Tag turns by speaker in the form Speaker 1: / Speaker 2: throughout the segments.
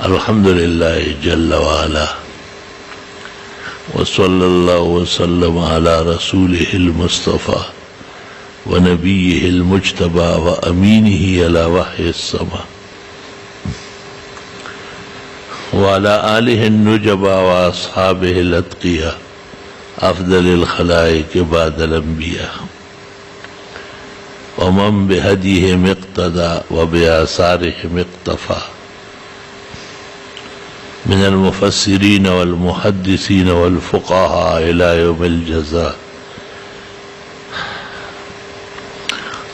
Speaker 1: الحمد للہ جل وعلا وصلی اللہ وسلم علی رسولہ المصطفیٰ ونبیہ المجتبی وامینہ علی وحی السما وعلی آلہ النجبا واصحابہ الاتقیاء افضل الخلائق بعد الانبیاء ومن بہدیہم اقتدى وبآثارہم اقتفى من المفسرین والمحدثین والفقهاء الى یوم الجزاء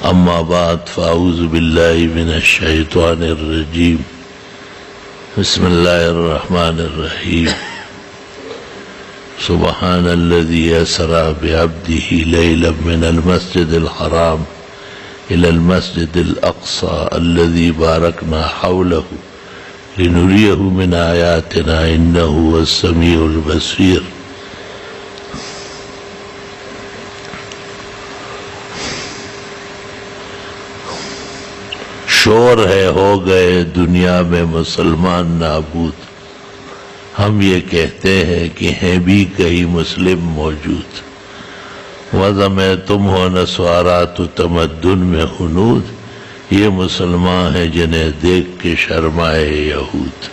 Speaker 1: اما بعد فاعوذ باللہ من الشیطان الرجیم بسم اللہ الرحمن الرحیم سبحان الذی اسری بعبدہ لیلا من المسجد الحرام الى المسجد الاقصى الذي باركنا حوله لنريه من آياتنا إنه هو السميع البصير شور ہے ہو گئے دنیا میں مسلمان نابود، ہم یہ کہتے ہیں کہ ہیں بھی کئی مسلم موجود، وضع میں تم ہو نسوارات تمدن میں ہنود، یہ مسلمان ہیں جنہیں دیکھ کے شرمائے یہود۔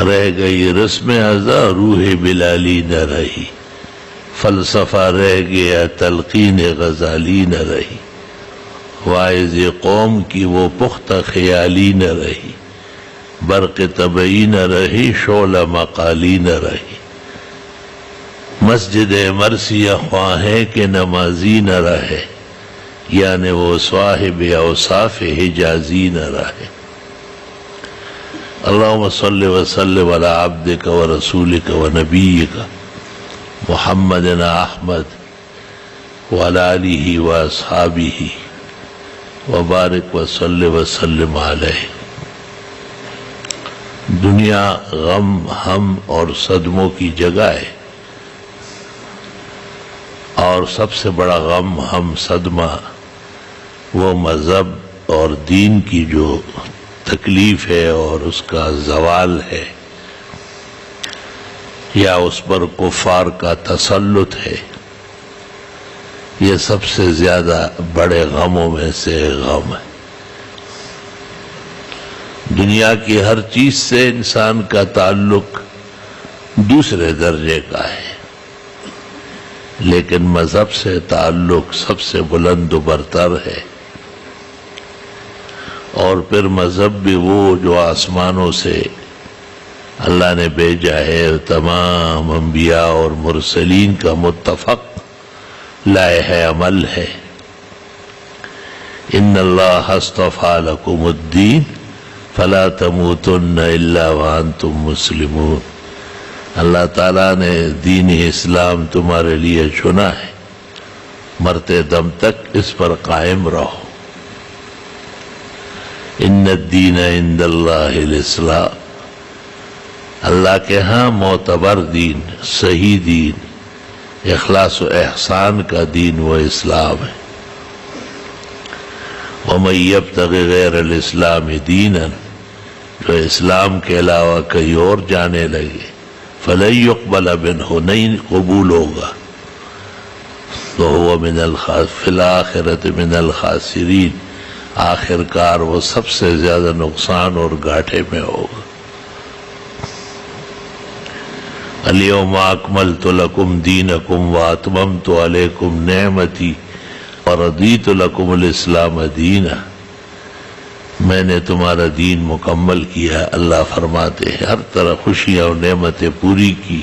Speaker 1: رہ گئی رسم ازا روح بلالی نہ رہی، فلسفہ رہ گیا تلقین غزالی نہ رہی، واعظ قوم کی وہ پختہ خیالی نہ رہی، برق طبعی نہ رہی شعلہ مقالی نہ رہی، مسجد مرثیہ خواہیں کہ نمازی نہ رہے، یعنی وہ صاحب اوصاف حجازی نہ رہے۔ اللہم صلی وسلم علی عبدک و رسولک و نبیک محمد احمد وعلی آلہ و اصحابہ وبارک وصلی وسلم علیہ۔ دنیا غم ہم اور صدموں کی جگہ ہے، اور سب سے بڑا غم ہم صدمہ وہ مذہب اور دین کی جو تکلیف ہے اور اس کا زوال ہے، یا اس پر کفار کا تسلط ہے، یہ سب سے زیادہ بڑے غموں میں سے غم ہے۔ دنیا کی ہر چیز سے انسان کا تعلق دوسرے درجے کا ہے، لیکن مذہب سے تعلق سب سے بلند و برتر ہے، اور پھر مذہب بھی وہ جو آسمانوں سے اللہ نے بھیجا ہے، تمام انبیاء اور مرسلین کا متفق لائحہ عمل ہے۔ ان اللہ اصطفیٰ لکم الدین فلا تموتن الا وانتم مسلمون، اللہ تعالیٰ نے دین اسلام تمہارے لیے چنا ہے، مرتے دم تک اس پر قائم رہو۔ ان الدین عند اللہ الاسلام، اللہ کے ہاں معتبر دین، صحیح دین، اخلاص و احسان کا دین وہ اسلام ہے۔ ومن یبتغ غیر الاسلام دینا، جو اسلام کے علاوہ کہیں اور جانے لگے، فلن يقبل منہ، نہیں قبول ہوگا، وہو فی الآخرۃ من الخاسرین، آخر کار وہ سب سے زیادہ نقصان اور گھاٹے میں ہوگا۔ الیوم اکملت لکم دینکم واتممت علیکم نعمتی ورضیت لکم الاسلام دینا، میں نے تمہارا دین مکمل کیا، اللہ فرماتے ہیں، ہر طرح خوشیاں اور نعمتیں پوری کی،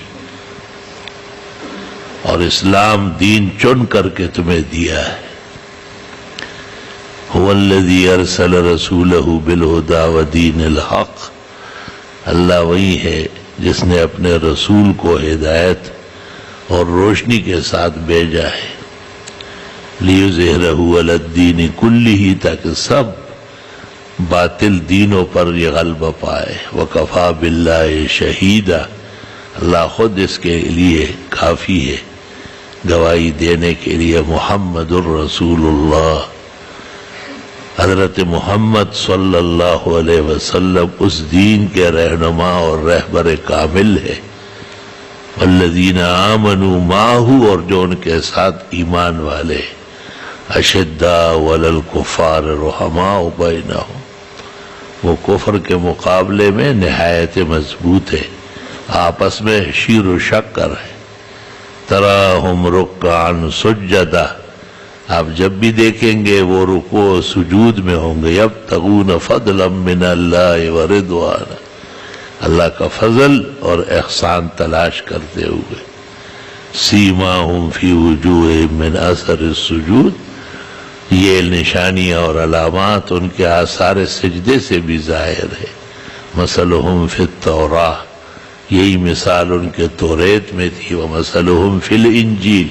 Speaker 1: اور اسلام دین چن کر کے تمہیں دیا ہے۔ هو الذی ارسل رسولہ بالہدی ودین الحق، اللہ وہی ہے جس نے اپنے رسول کو ہدایت اور روشنی کے ساتھ بھیجا ہے، لیظہرہ علی الدین کلہ، تاکہ سب باطل دینوں پر یہ غلبہ پائے، وکفی باللہ شہیدا، اللہ خود اس کے لیے کافی ہے گواہی دینے کے لیے۔ محمد الرسول اللہ حضرت محمد صلی اللہ علیہ وسلم اس دین کے رہنما اور رہبر کامل ہے. والذین آمنوا معہ، اور جو ان کے ساتھ ایمان والے، اشداء علی الکفار رحماء بینہم، وہ کفر کے مقابلے میں نہایت مضبوط ہے، آپس میں شیر و شکر ہے. تراہم رکعا سجدا، آپ جب بھی دیکھیں گے وہ رکوع و سجود میں ہوں گے. یبتغون فضلا من اللہ ورضوانا، اللہ کا فضل اور احسان تلاش کرتے ہوئے. سیماہم فی وجوہہم من اثر السجود، یہ نشانیاں اور علامات ان کے آثار سجدے سے بھی ظاہر ہے. مثلہم فی التوراہ، یہی مثال ان کے توریت میں تھی. ومثلہم فی الانجیل،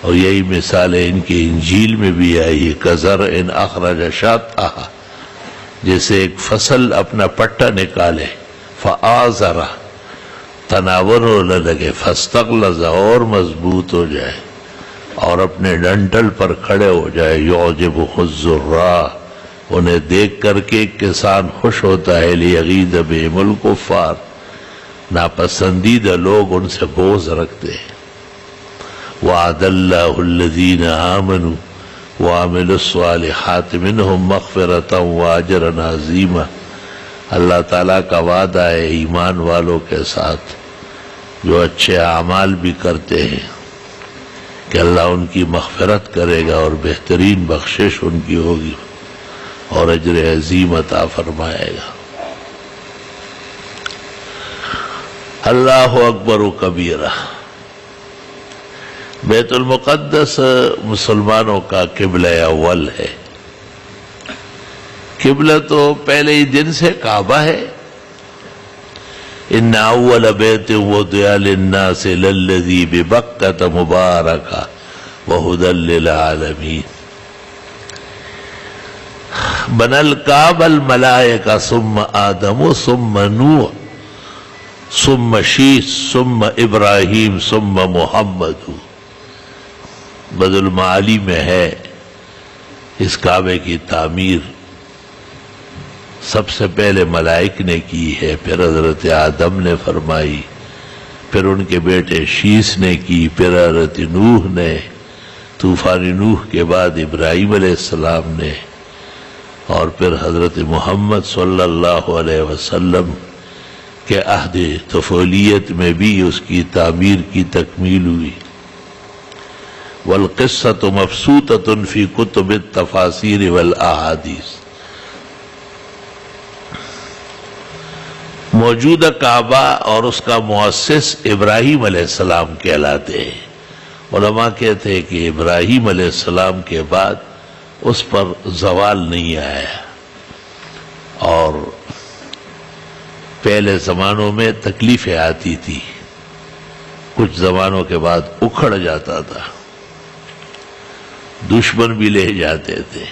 Speaker 1: اور یہی مثال ان کے انجیل میں بھی آئی ہے. کزرع اخرج شطأہ، جیسے ایک فصل اپنا پٹا نکالے، فآزرہ، تناور ہونے لگے، فاستغلظ، اور مضبوط ہو جائے اور اپنے ڈنٹل پر کھڑے ہو جائے. یعجبہ الزراء، انہیں دیکھ کر کے کسان خوش ہوتا ہے. لیغیظ بہم الکفار، ناپسندیدہ لوگ ان سے بغض رکھتے ہیں. وعد اللہ الذین آمنوا وعملوا الصالحات منہم مغفرۃ واجرا عظیما، اللہ تعالیٰ کا وعدہ ہے ایمان والوں کے ساتھ جو اچھے اعمال بھی کرتے ہیں کہ اللہ ان کی مغفرت کرے گا اور بہترین بخشش ان کی ہوگی اور اجر عظیم عطا فرمائے گا. اللہ اکبر و کبیرہ. بیت المقدس مسلمانوں کا قبلہ اول ہے. قبلہ تو پہلے ہی دن سے کعبہ ہے. ان اول بیت وضع للناس للذی ببکۃ مبارکہ وہدی للعالمین. بنى الکعبہ الملائکہ ثم آدم ثم نوح ثم شیث ثم ابراہیم ثم محمد. بدر المعالی میں ہے اس کعبے کی تعمیر سب سے پہلے ملائک نے کی ہے، پھر حضرت آدم نے فرمائی، پھر ان کے بیٹے شیث نے کی، پھر حضرت نوح نے، طوفان نوح کے بعد ابراہیم علیہ السلام نے، اور پھر حضرت محمد صلی اللہ علیہ وسلم کے عہد طفولیت میں بھی اس کی تعمیر کی تکمیل ہوئی. والقصۃ مبسوطۃ فی کتب التفاسیر والاحادیث. موجودہ کعبہ اور اس کا مؤسس ابراہیم علیہ السلام کہلاتے ہیں. علماء کہتے ہیں کہ ابراہیم علیہ السلام کے بعد اس پر زوال نہیں آیا، اور پہلے زمانوں میں تکلیفیں آتی تھی، کچھ زمانوں کے بعد اکھڑ جاتا تھا، دشمن بھی لے جاتے تھے،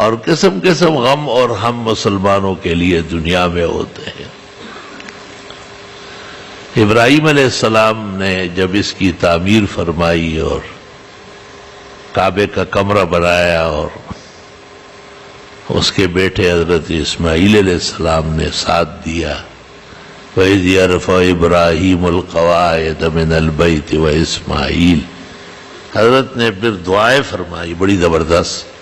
Speaker 1: اور قسم قسم غم اور ہم مسلمانوں کے لیے دنیا میں ہوتے ہیں. ابراہیم علیہ السلام نے جب اس کی تعمیر فرمائی اور کعبے کا کمرہ بنایا، اور اس کے بیٹے حضرت اسماعیل علیہ السلام نے ساتھ دیا. وَإِذْ يَرْفَعُ إِبْرَاهِيمُ الْقَوَاعِدَ مِنَ الْبَيْتِ وَإِسْمَاعِيلُ. حضرت نے پھر دعائیں فرمائی بڑی زبردست.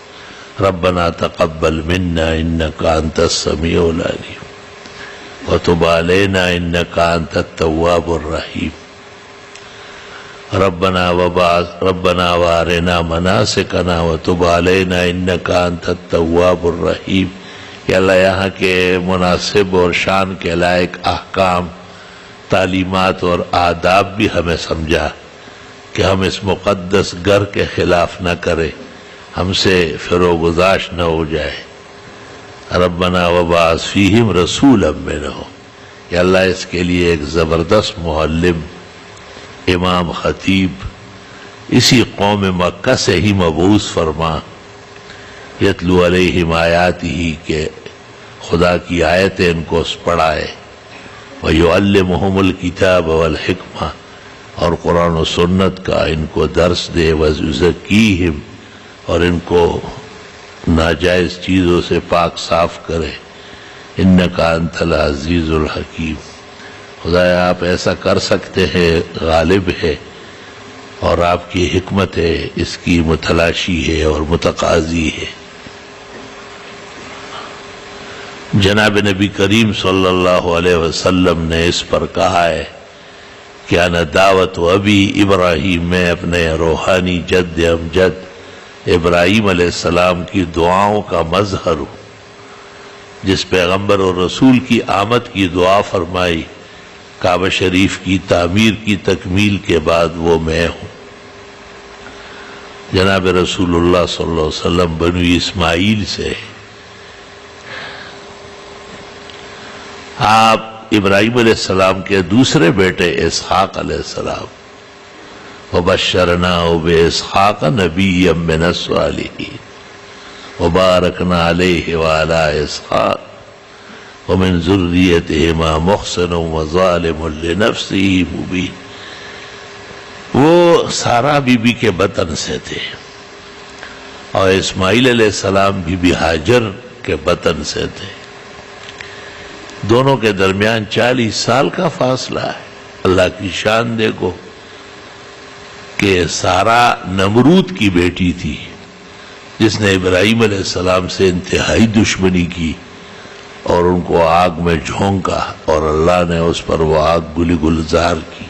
Speaker 1: ربنا تقبل منا انك انت السميع العليم وتب علينا انك انت التواب الرحيم. ربنا وارنا مناسکنا وتب علينا انك انت التواب الرحيم. کہ اللہ یہاں کے مناسب اور شان کے لائق احکام، تعلیمات اور آداب بھی ہمیں سمجھا کہ ہم اس مقدس گھر کے خلاف نہ کریں، ہم سے فروگزاش نہ ہو جائے. ربنا وبعث فیہم رسولا منہم. کہ اللہ اس کے لیے ایک زبردست معلم، امام، خطیب اسی قوم مکہ سے ہی مبعوث فرما. یتلو علیہم آیاتہ، کہ خدا کی آیتیں ان کو پڑھائے. ویعلمہم الکتاب والحکمہ، اور قرآن و سنت کا ان کو درس دے. ویزکیہم، اور ان کو ناجائز چیزوں سے پاک صاف کرے. انکا انت العزیز الحکیم. خدایا آپ ایسا کر سکتے ہیں، غالب ہے، اور آپ کی حکمت ہے، اس کی متلاشی ہے اور متقاضی ہے. جناب نبی کریم صلی اللہ علیہ وسلم نے اس پر کہا ہے کہ انا دعوت ابی ابراہیم، میں اپنے روحانی جد امجد ابراہیم علیہ السلام کی دعاؤں کا مظہر ہوں. جس پیغمبر اور رسول کی آمد کی دعا فرمائی کعبہ شریف کی تعمیر کی تکمیل کے بعد، وہ میں ہوں. جناب رسول اللہ صلی اللہ علیہ وسلم بنو اسماعیل سے، آپ ابراہیم علیہ السلام کے دوسرے بیٹے اسحاق علیہ السلام، وبشرناہ باسحاق نبیا من الصالحین وبارکنا علیہ وعلی اسحاق ومن ذریتہما محسن وظالم لنفسہ مبین. وہ سارا بی بی کے بطن سے تھے اور اسماعیل علیہ السلام بی بی ہاجر کے بطن سے تھے. دونوں کے درمیان 40 سال کا فاصلہ ہے. اللہ کی شان دیکھو کہ سارا نمرود کی بیٹی تھی، جس نے ابراہیم علیہ السلام سے انتہائی دشمنی کی اور ان کو آگ میں جھونکا، اور اللہ نے اس پر وہ آگ گلی گلزار کی.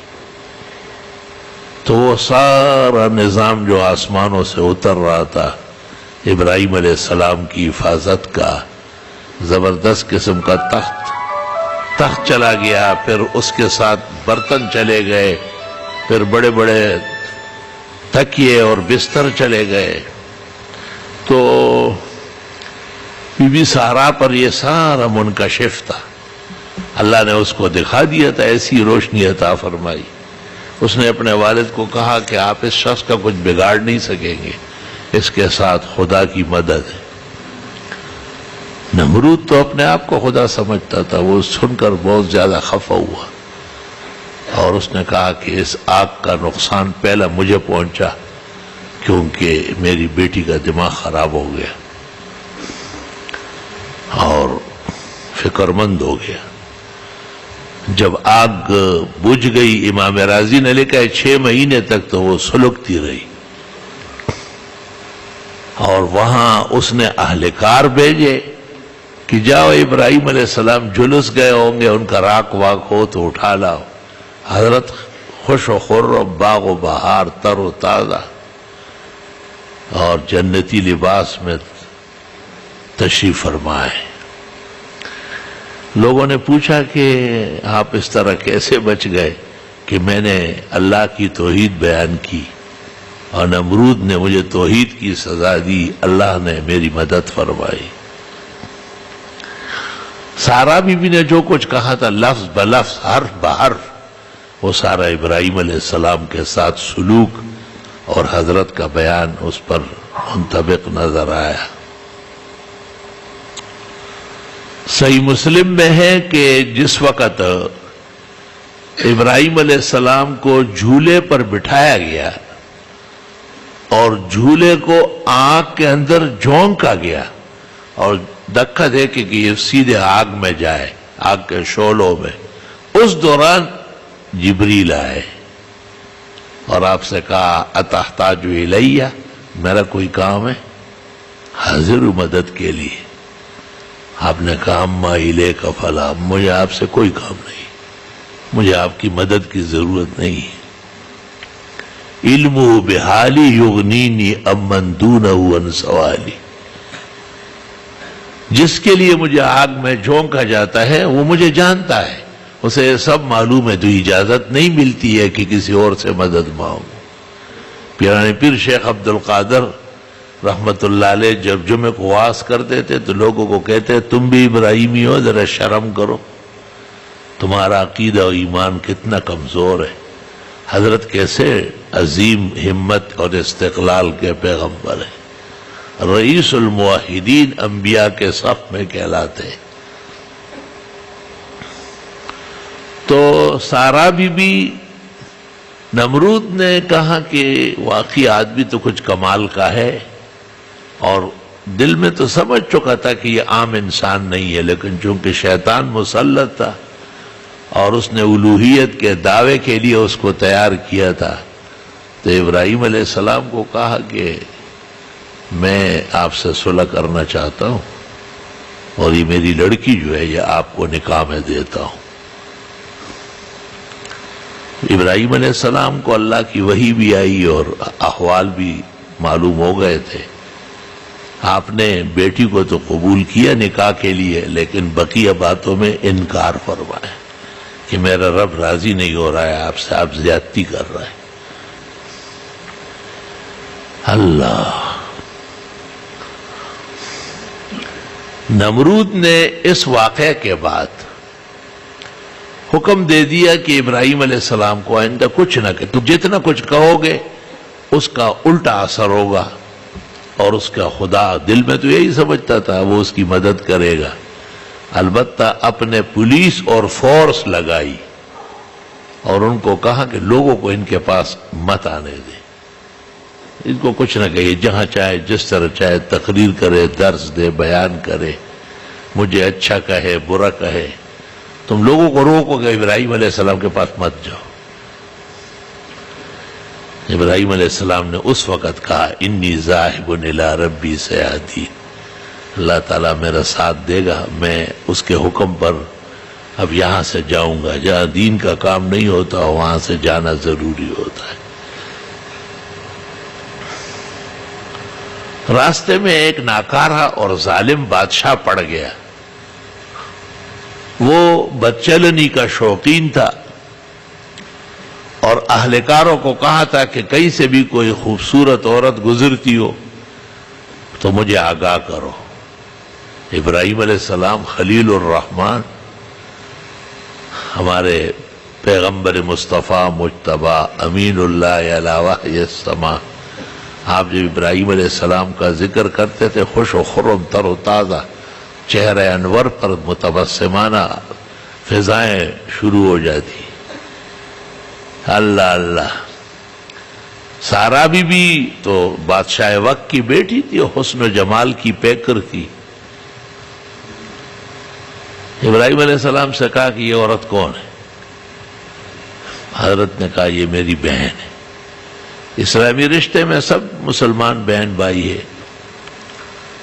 Speaker 1: تو وہ سارا نظام جو آسمانوں سے اتر رہا تھا ابراہیم علیہ السلام کی حفاظت کا، زبردست قسم کا تخت چلا گیا، پھر اس کے ساتھ برتن چلے گئے، پھر بڑے بڑے تکیے اور بستر چلے گئے. تو بی بی سارا پر یہ سارا منکشف تھا. اللہ نے اس کو دکھا دیا تھا، ایسی روشنی عطا فرمائی. اس نے اپنے والد کو کہا کہ آپ اس شخص کا کچھ بگاڑ نہیں سکیں گے، اس کے ساتھ خدا کی مدد ہے. نمرود تو اپنے آپ کو خدا سمجھتا تھا. وہ سن کر بہت زیادہ خفا ہوا اور اس نے کہا کہ اس آگ کا نقصان پہلا مجھے پہنچا، کیونکہ میری بیٹی کا دماغ خراب ہو گیا اور فکر مند ہو گیا. جب آگ بجھ گئی، امام راضی نے لکھا ہے 6 مہینے تک تو وہ سلگتی رہی، اور وہاں اس نے اہلکار بھیجے کہ جاؤ ابراہیم علیہ السلام جلوس گئے ہوں گے، ان کا راک واک ہو تو اٹھا لاؤ. حضرت خوش و خرم، باغ و بہار، تر و تازہ اور جنتی لباس میں تشریف فرمائے. لوگوں نے پوچھا کہ آپ اس طرح کیسے بچ گئے؟ کہ میں نے اللہ کی توحید بیان کی اور نمرود نے مجھے توحید کی سزا دی، اللہ نے میری مدد فرمائی. سارا بی بی نے جو کچھ کہا تھا لفظ بلفظ، حرف بحرف، وہ سارا ابراہیم علیہ السلام کے ساتھ سلوک اور حضرت کا بیان اس پر منطبق نظر آیا. صحیح مسلم میں ہے کہ جس وقت ابراہیم علیہ السلام کو جھولے پر بٹھایا گیا اور جھولے کو آگ کے اندر جھونکا گیا اور دھکا دے کہ یہ سیدھے آگ میں جائے، آگ کے شعلوں میں، اس دوران جبریل آئے اور آپ سے کہا اتحتاج الیہ، میرا کوئی کام ہے؟ حاضر ہوں مدد کے لیے. آپ نے کہا اما الیک فلا، مجھے آپ سے کوئی کام نہیں، مجھے آپ کی مدد کی ضرورت نہیں ہے. علمہ بحالی یغنینی امن دونہ عن سوالی، جس کے لیے مجھے آگ میں جھونکا جاتا ہے وہ مجھے جانتا ہے، اسے سب معلوم ہے، تو اجازت نہیں ملتی ہے کہ کسی اور سے مدد مانگوں. پیرانے پیر شیخ عبد القادر رحمت اللہ علیہ جب جمعہ کو وعظ کرتے تھے تو لوگوں کو کہتے تم بھی ابراہیمی ہو، ذرا شرم کرو، تمہارا عقیدہ و ایمان کتنا کمزور ہے. حضرت کیسے عظیم ہمت اور استقلال کے پیغمبر ہیں، رئیس الموحدین انبیاء کے صف میں کہلاتے. تو سارا بی بی، نمرود نے کہا کہ واقعی آدمی تو کچھ کمال کا ہے اور دل میں تو سمجھ چکا تھا کہ یہ عام انسان نہیں ہے، لیکن چونکہ شیطان مسلط تھا اور اس نے الوہیت کے دعوے کے لیے اس کو تیار کیا تھا، تو ابراہیم علیہ السلام کو کہا کہ میں آپ سے صلح کرنا چاہتا ہوں اور یہ میری لڑکی جو ہے یہ آپ کو نکاح میں دیتا ہوں۔ ابراہیم علیہ السلام کو اللہ کی وحی بھی آئی اور احوال بھی معلوم ہو گئے تھے۔ آپ نے بیٹی کو تو قبول کیا نکاح کے لیے، لیکن بقیہ باتوں میں انکار فرمایا کہ میرا رب راضی نہیں ہو رہا ہے آپ سے، آپ زیادتی کر رہے ہیں۔ اللہ، نمرود نے اس واقعے کے بعد حکم دے دیا کہ ابراہیم علیہ السلام کو آئندہ کچھ نہ کہ تم جتنا کچھ کہو گے اس کا الٹا اثر ہوگا، اور اس کا خدا دل میں تو یہی سمجھتا تھا وہ اس کی مدد کرے گا۔ البتہ اپنے پولیس اور فورس لگائی اور ان کو کہا کہ لوگوں کو ان کے پاس مت آنے دیں، ان کو کچھ نہ کہیے، جہاں چاہے جس طرح چاہے تقریر کرے، درس دے، بیان کرے، مجھے اچھا کہے برا کہے، تم لوگوں کو روکو کہ ابراہیم علیہ السلام کے پاس مت جاؤ۔ ابراہیم علیہ السلام نے اس وقت کہا انی ذاہب الی ربی سیہدین، اللہ تعالیٰ میرا ساتھ دے گا، میں اس کے حکم پر اب یہاں سے جاؤں گا، جہاں دین کا کام نہیں ہوتا وہاں سے جانا ضروری ہوتا ہے۔ راستے میں ایک ناکارہ اور ظالم بادشاہ پڑ گیا، وہ بدچلنی کا شوقین تھا اور اہلکاروں کو کہا تھا کہ کہیں سے بھی کوئی خوبصورت عورت گزرتی ہو تو مجھے آگاہ کرو۔ ابراہیم علیہ السلام خلیل الرحمن، ہمارے پیغمبر مصطفیٰ مجتبیٰ امین اللہ علی وحی السماء، آپ جب ابراہیم علیہ السلام کا ذکر کرتے تھے خوش و خرم تر و تازہ چہرہ انور پر متبسمانہ فضائیں شروع ہو جاتی۔ اللہ اللہ، سارا بی بی تو بادشاہ وقت کی بیٹی تھی، حسن و جمال کی پیکر تھی۔ ابراہیم علیہ السلام سے کہا کہ یہ عورت کون ہے؟ حضرت نے کہا یہ میری بہن ہے۔ اسلامی رشتے میں سب مسلمان بہن بھائی ہے۔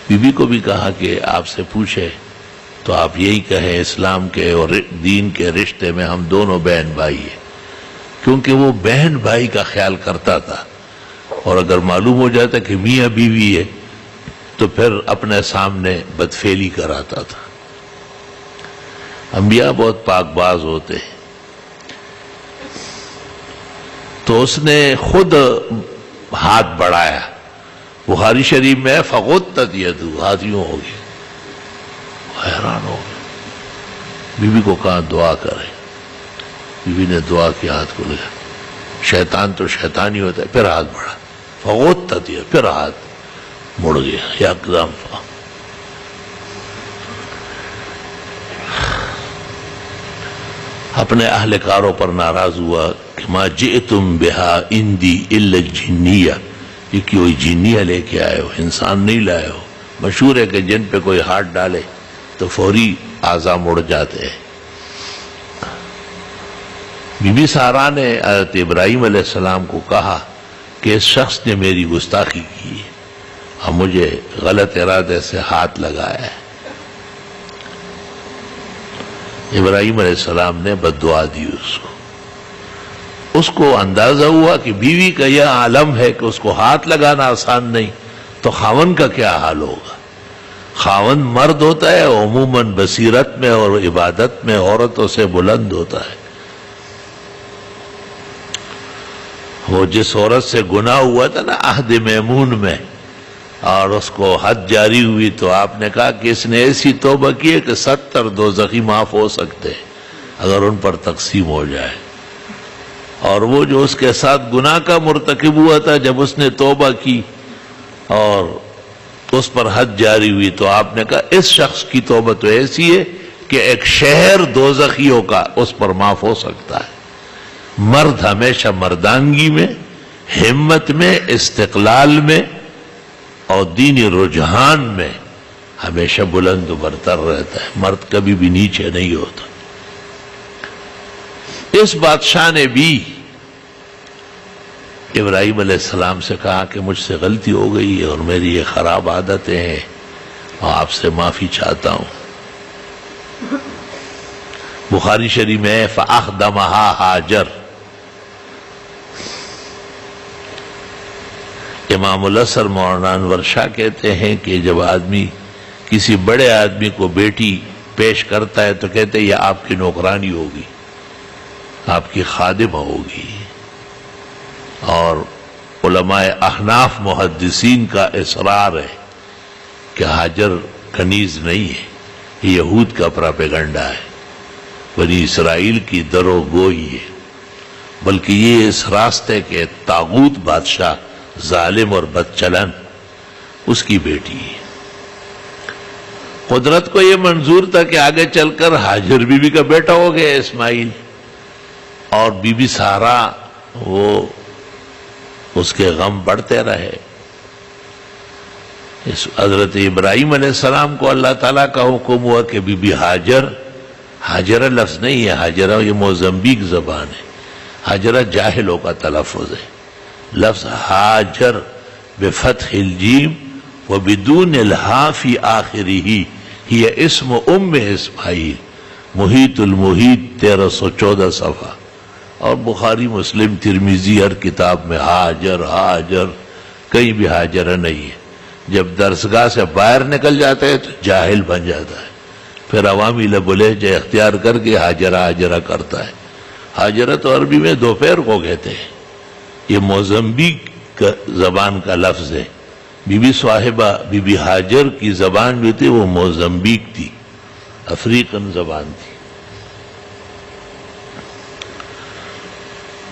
Speaker 1: بی بی کو بھی کہا کہ آپ سے پوچھے تو آپ یہی کہیں اسلام کے اور دین کے رشتے میں ہم دونوں بہن بھائی ہیں، کیونکہ وہ بہن بھائی کا خیال کرتا تھا، اور اگر معلوم ہو جاتا کہ میاں بیوی ہے تو پھر اپنے سامنے بدفعلی کراتا تھا۔ انبیاء بہت پاک باز ہوتے ہیں، تو اس نے خود ہاتھ بڑھایا۔ بخاری شریف میں فغتت یدہ، ہاتھ یوں ہو گیا، حیران ہو گیا۔ بی بی کو کہا دعا کرے، بی بی نے دعا کی، ہاتھ کو لگا۔ شیطان تو شیطان ہی ہوتا ہے، پھر ہاتھ بڑھا، فغتت یدہ، پھر ہاتھ مڑ گیا، یکدم اپنے اہلکاروں پر ناراض ہوا کہ ما جئتم بہا اندی الا الجنیہ، یہ کوئی جنیہ لے کے آئے ہو، انسان نہیں لائے ہو۔ مشہور ہے کہ جن پہ کوئی ہاتھ ڈالے تو فوری اعضاء مڑ جاتے ہیں۔ بی بی سارا نے حضرت ابراہیم علیہ السلام کو کہا کہ اس شخص نے میری گستاخی کی ہے اور مجھے غلط ارادے سے ہاتھ لگایا ہے۔ ابراہیم علیہ السلام نے بد دعا دی اس کو اندازہ ہوا کہ بیوی کا یہ عالم ہے کہ اس کو ہاتھ لگانا آسان نہیں، تو خاوند کا کیا حال ہوگا؟ خاوند مرد ہوتا ہے عموماً بصیرت میں اور عبادت میں عورتوں سے بلند ہوتا ہے۔ وہ جس عورت سے گناہ ہوا تھا نا عہد میمون میں، اور اس کو حد جاری ہوئی، تو آپ نے کہا کہ اس نے ایسی توبہ کی ہے کہ 70 دوزخی معاف ہو سکتے ہیں اگر ان پر تقسیم ہو جائے۔ اور وہ جو اس کے ساتھ گناہ کا مرتکب ہوا تھا، جب اس نے توبہ کی اور اس پر حد جاری ہوئی، تو آپ نے کہا اس شخص کی توبہ تو ایسی ہے کہ ایک شہر دوزخیوں کا اس پر معاف ہو سکتا ہے۔ مرد ہمیشہ مردانگی میں، ہمت میں، استقلال میں اور دینی رجحان میں ہمیشہ بلند و برتر رہتا ہے، مرد کبھی بھی نیچے نہیں ہوتا۔ اس بادشاہ نے بھی ابراہیم علیہ السلام سے کہا کہ مجھ سے غلطی ہو گئی ہے اور میری یہ خراب عادتیں ہیں اور آپ سے معافی چاہتا ہوں۔ بخاری شریف میں فَأَخْدَمَهَا حاجر، امام الاسر مولانا انور شاہ کہتے ہیں کہ جب آدمی کسی بڑے آدمی کو بیٹی پیش کرتا ہے تو کہتے ہیں یہ آپ کی نوکرانی ہوگی، آپ کی خادمہ ہوگی۔ اور علماء احناف محدثین کا اصرار ہے کہ حاجر کنیز نہیں ہے، یہ یہود کا پراپیگنڈا ہے، بنی اسرائیل کی درو گوئی ہے، بلکہ یہ اس راستے کے طاغوت بادشاہ ظالم اور بدچلن اس کی بیٹی ہے۔ قدرت کو یہ منظور تھا کہ آگے چل کر حاجر بی بی کا بیٹا ہو گیا اسماعیل، اور بی بی سارا وہ اس کے غم بڑھتے رہے۔ اس حضرت ابراہیم علیہ السلام کو اللہ تعالیٰ کا حکم ہوا کہ بی بی حاجرہ لفظ نہیں ہے، حاجرہ یہ موزمبیک زبان ہے، حاجرہ جاہلوں کا تلفظ ہے۔ لفظ حاجر بفتح الجیم و بدون الہا فی آخرہ ہی اسم ام اسماعیل، محیط المحیط 1314 صفحہ، اور بخاری مسلم ترمذی ہر کتاب میں حاجر کہیں بھی حاجرہ نہیں ہے۔ جب درسگاہ سے باہر نکل جاتا ہے تو جاہل بن جاتا ہے، پھر عوامی لب و لہجہ اختیار کر کے حاجرہ کرتا ہے۔ حاجرہ تو عربی میں دوپہر کو کہتے ہیں، یہ موزمبیک زبان کا لفظ ہے۔ بی بی صاحبہ بی بی حاجر کی زبان جو تھی وہ موزمبیک تھی، افریقن زبان تھی۔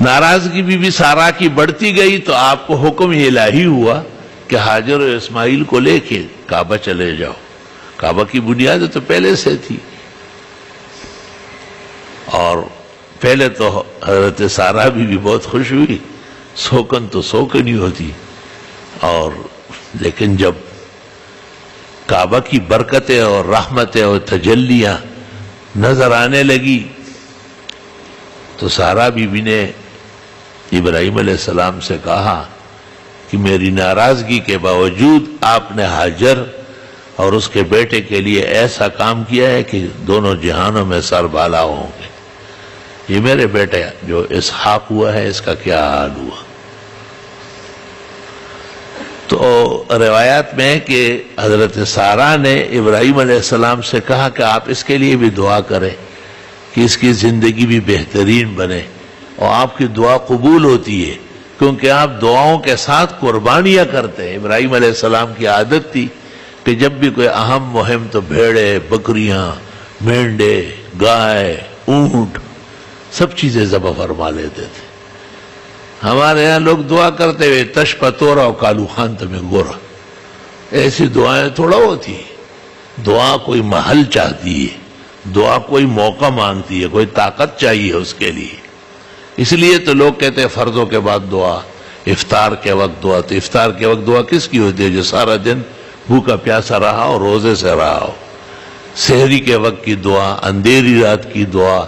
Speaker 1: ناراضگی بی بی سارا کی بڑھتی گئی تو آپ کو حکم الہی ہوا کہ حاجر و اسماعیل کو لے کے کعبہ چلے جاؤ۔ کعبہ کی بنیاد تو پہلے سے تھی، اور پہلے تو حضرت سارا بھی بہت خوش ہوئی، سوکن تو سوکن ہی ہوتی، اور لیکن جب کعبہ کی برکتیں اور رحمتیں اور تجلیاں نظر آنے لگی تو سارا بی بی نے ابراہیم علیہ السلام سے کہا کہ میری ناراضگی کے باوجود آپ نے حاجر اور اس کے بیٹے کے لیے ایسا کام کیا ہے کہ دونوں جہانوں میں سر بالا ہوں گے۔ یہ میرے بیٹے جو اسحاق ہوا ہے اس کا کیا حال ہوا؟ تو روایات میں ہے کہ حضرت سارا نے ابراہیم علیہ السلام سے کہا کہ آپ اس کے لیے بھی دعا کریں کہ اس کی زندگی بھی بہترین بنے، اور آپ کی دعا قبول ہوتی ہے کیونکہ آپ دعاؤں کے ساتھ قربانیاں کرتے ہیں۔ ابراہیم علیہ السلام کی عادت تھی کہ جب بھی کوئی اہم مہم تو بھیڑے، بکریاں، مینڈے، گائے، اونٹ سب چیزیں ذبح فرما لیتے تھے۔ ہمارے یہاں لوگ دعا کرتے ہوئے تش پتورا اور کالو خان تمہیں گورا، ایسی دعائیں تھوڑا ہوتی ہیں۔ دعا کوئی محل چاہتی ہے، دعا کوئی موقع مانگتی ہے، کوئی طاقت چاہیے اس کے لیے۔ اس لیے تو لوگ کہتے ہیں فرضوں کے بعد دعا، افطار کے وقت دعا۔ تو افطار کے وقت دعا کس کی ہوتی ہے؟ جو سارا دن بھوکا پیاسا رہا اور روزے سے رہا ہو۔ سحری کے وقت کی دعا، اندھیری رات کی دعا،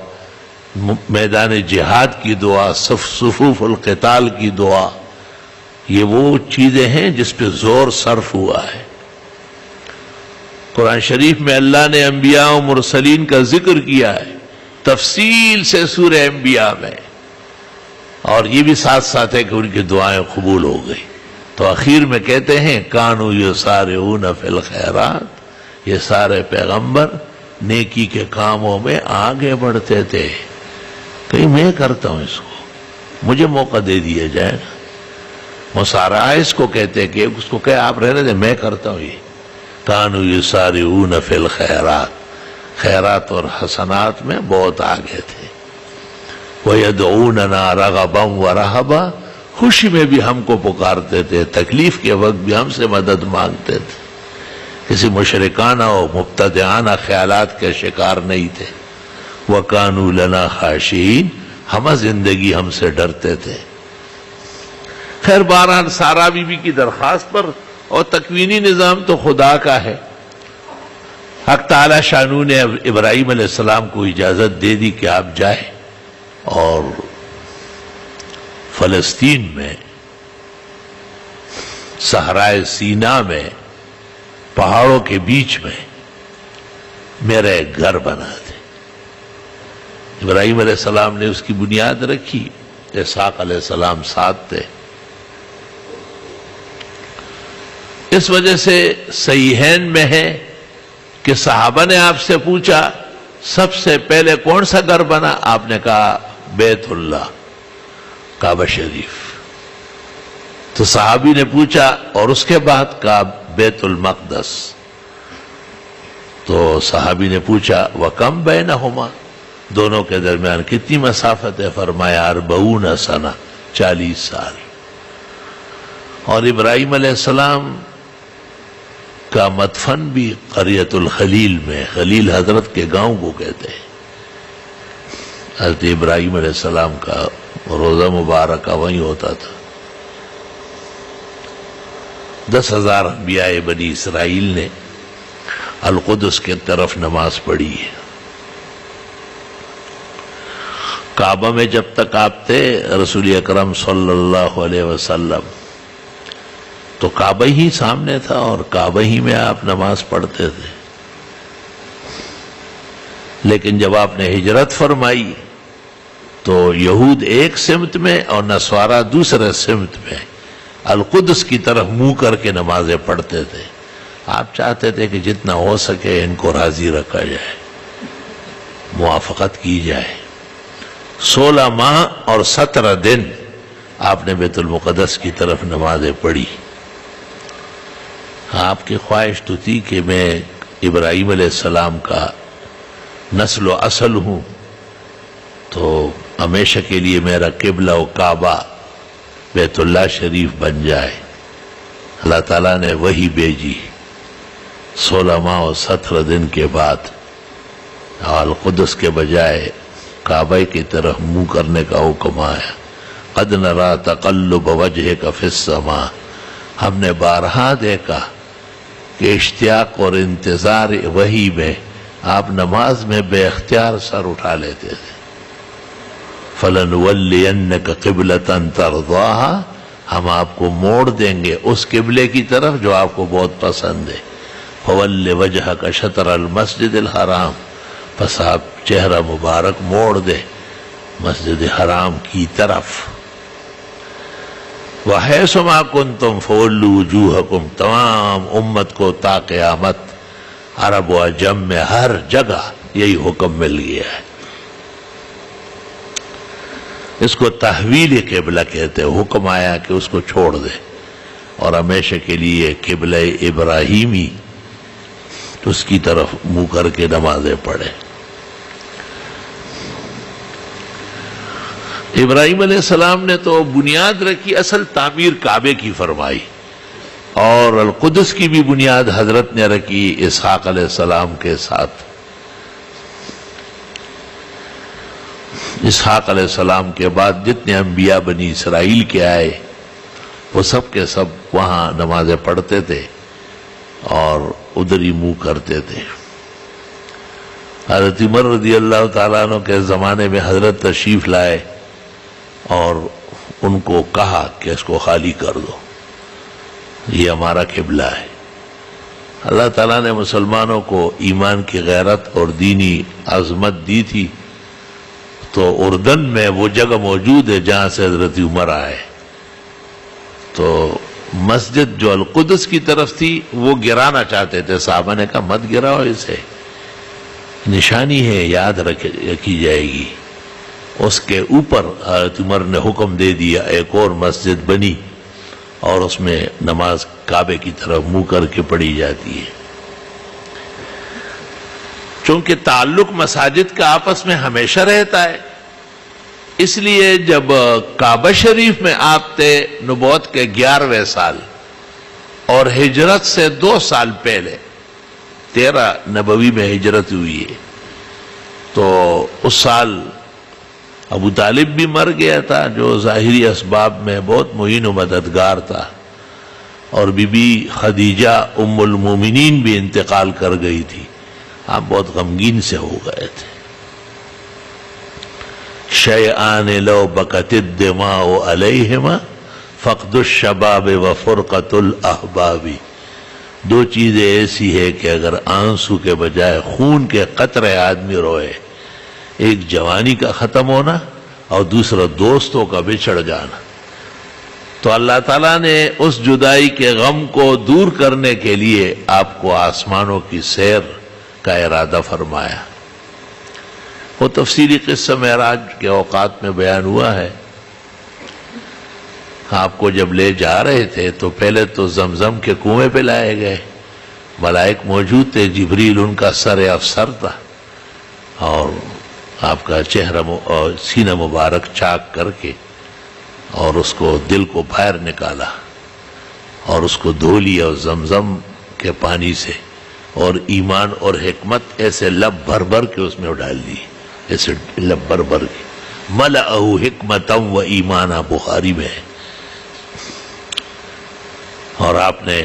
Speaker 1: میدان جہاد کی دعا، صفوف القتال کی دعا، یہ وہ چیزیں ہیں جس پہ زور صرف ہوا ہے۔ قرآن شریف میں اللہ نے انبیاء و مرسلین کا ذکر کیا ہے تفصیل سے سورہ انبیاء میں، اور یہ بھی ساتھ ساتھ ہے کہ ان کی دعائیں قبول ہو گئی۔ تو اخیر میں کہتے ہیں کانوا یسارعون فی الخیرات، یہ سارے پیغمبر نیکی کے کاموں میں آگے بڑھتے تھے۔ کہیں میں کرتا ہوں اس کو، مجھے موقع دے دیا جائے نا۔ مسارعہ اس کو کہتے ہیں کہ اس کو کہ آپ رہنے دیں، میں کرتا ہوں۔ یہ کانوا یسارعون فی الخیرات، خیرات اور حسنات میں بہت آگے تھے۔ وَيَدْعُونَنَا رَغَبًا وَرَهَبًا، خوشی میں بھی ہم کو پکارتے تھے، تکلیف کے وقت بھی ہم سے مدد مانگتے تھے، کسی مشرکانہ و مبتدعانہ خیالات کے شکار نہیں تھے۔ وَكَانُوا لَنَا خَاشِعِينَ، ہم زندگی ہم سے ڈرتے تھے۔ خیر بہرحال سارا بی بی کی درخواست پر اور تکوینی نظام تو خدا کا ہے. حق تعالی شانو نے ابراہیم علیہ السلام کو اجازت دے دی کہ آپ جائیں اور فلسطین میں صحرائے سینا میں پہاڑوں کے بیچ میں میرا ایک گھر بنا دے. ابراہیم علیہ السلام نے اس کی بنیاد رکھی. اسحاق علیہ السلام ساتھ تھے. اس وجہ سے صحیحین میں ہے کہ صحابہ نے آپ سے پوچھا سب سے پہلے کون سا گھر بنا؟ آپ نے کہا بیت اللہ، کعبہ شریف. تو صحابی نے پوچھا اور اس کے بعد کہا بیت المقدس. تو صحابی نے پوچھا وَكَمْ بَيْنَهُمَا، دونوں کے درمیان کتنی مسافت ہے؟ فرمایا 40 سنہ، 40 سال. اور ابراہیم علیہ السلام کا مدفن بھی قریۃ الخلیل میں، خلیل حضرت کے گاؤں کو کہتے ہیں. حضرت ابراہیم علیہ السلام کا روزہ مبارکہ وہیں ہوتا تھا. 10,000 انبیاء بنی اسرائیل نے القدس کے طرف نماز پڑھی ہے. کعبہ میں جب تک آپ تھے رسول اکرم صلی اللہ علیہ وسلم تو کعبہ ہی سامنے تھا اور کعبہ ہی میں آپ نماز پڑھتے تھے. لیکن جب آپ نے ہجرت فرمائی تو یہود ایک سمت میں اور نصارہ دوسرے سمت میں القدس کی طرف منہ کر کے نمازیں پڑھتے تھے. آپ چاہتے تھے کہ جتنا ہو سکے ان کو راضی رکھا جائے، موافقت کی جائے. 16 ماہ اور 17 دن آپ نے بیت المقدس کی طرف نمازیں پڑھی. آپ کی خواہش تو تھی کہ میں ابراہیم علیہ السلام کا نسل و اصل ہوں تو ہمیشہ کے لیے میرا قبلہ و کعبہ بیت اللہ شریف بن جائے. اللہ تعالیٰ نے وہی بھیجی. 16 ماہ اور 17 دن کے بعد القدس کے بجائے کعبہ کی طرف منہ کرنے کا حکم آیا. قد نرى تقلب وجهك في السماء، ہم نے بارہا دیکھا کہ اشتیاق اور انتظار وحی میں آپ نماز میں بے اختیار سر اٹھا لیتے تھے. فَلَنُوَلِّيَنَّكَ قِبْلَةً تَرْضَاهَا، ہم آپ کو موڑ دیں گے اس قبلے کی طرف جو آپ کو بہت پسند ہے. فَوَلِّ وَجْهَكَ شَطْرَ الْمَسْجِدِ الْحَرَامِ، پس آپ چہرہ مبارک موڑ دے مسجد حرام کی طرف. وَحَيْثُ مَا كُنْتُمْ فَوَلُّوا وُجُوهَكُمْ، تمام امت کو تا قیامت عرب و عجم میں ہر جگہ یہی حکم مل گیا ہے. اس کو تحویل قبلہ کہتے ہیں. حکم آیا کہ اس کو چھوڑ دے اور ہمیشہ کے لیے قبلہ ابراہیمی اس کی طرف منہ کر کے نمازیں پڑھے. ابراہیم علیہ السلام نے تو بنیاد رکھی، اصل تعمیر کعبے کی فرمائی، اور القدس کی بھی بنیاد حضرت نے رکھی اسحاق علیہ السلام کے ساتھ. اسحاق علیہ السلام کے بعد جتنے انبیاء بنی اسرائیل کے آئے وہ سب کے سب وہاں نمازیں پڑھتے تھے اور ادھر ہی منہ کرتے تھے. حضرت عمر رضی اللہ تعالیٰ عنہ کے زمانے میں حضرت تشریف لائے اور ان کو کہا کہ اس کو خالی کر دو، یہ ہمارا قبلہ ہے. اللہ تعالیٰ نے مسلمانوں کو ایمان کی غیرت اور دینی عظمت دی تھی تو اردن میں وہ جگہ موجود ہے جہاں سے حضرت عمر آئے. تو مسجد جو القدس کی طرف تھی وہ گرانا چاہتے تھے. صحابہ نے کہا مت گراؤ اسے، نشانی ہے، یاد رکھی جائے گی. اس کے اوپر حضرت عمر نے حکم دے دیا، ایک اور مسجد بنی اور اس میں نماز کعبے کی طرف منہ کر کے پڑھی جاتی ہے. چونکہ تعلق مساجد کا آپس میں ہمیشہ رہتا ہے، اس لیے جب کعبہ شریف میں آپ تھے نبوت کے 11ویں سال اور ہجرت سے 2 سال پہلے 13 نبوی میں ہجرت ہوئی ہے، تو اس سال ابو طالب بھی مر گیا تھا جو ظاہری اسباب میں بہت معین و مددگار تھا، اور بی بی خدیجہ ام المومنین بھی انتقال کر گئی تھی. آپ بہت غمگین سے ہو گئے تھے. شیئان لو بکت الدماء علیہما فقد الشباب وفرقت الاحباب. دو چیزیں ایسی ہے کہ اگر آنسو کے بجائے خون کے قطرے آدمی روئے، ایک جوانی کا ختم ہونا اور دوسرا دوستوں کا بچھڑ جانا. تو اللہ تعالیٰ نے اس جدائی کے غم کو دور کرنے کے لیے آپ کو آسمانوں کی سیر کا ارادہ فرمایا. وہ تفصیلی قصہ معراج کے اوقات میں بیان ہوا ہے. آپ کو جب لے جا رہے تھے تو پہلے تو زمزم کے کنویں پہ لائے گئے. ملائک موجود تھے، جبریل ان کا سر افسر تھا، اور آپ کا چہرہ اور سینہ مبارک چاک کر کے اور اس کو دل کو باہر نکالا اور اس کو دھو لیا زمزم کے پانی سے، اور ایمان اور حکمت ایسے لب بھر بھر کے اس میں ڈال دی، ایسے لب بھر بھر کے. ملأہ حکمتا و ایمانا بخاری میں ہے. اور آپ نے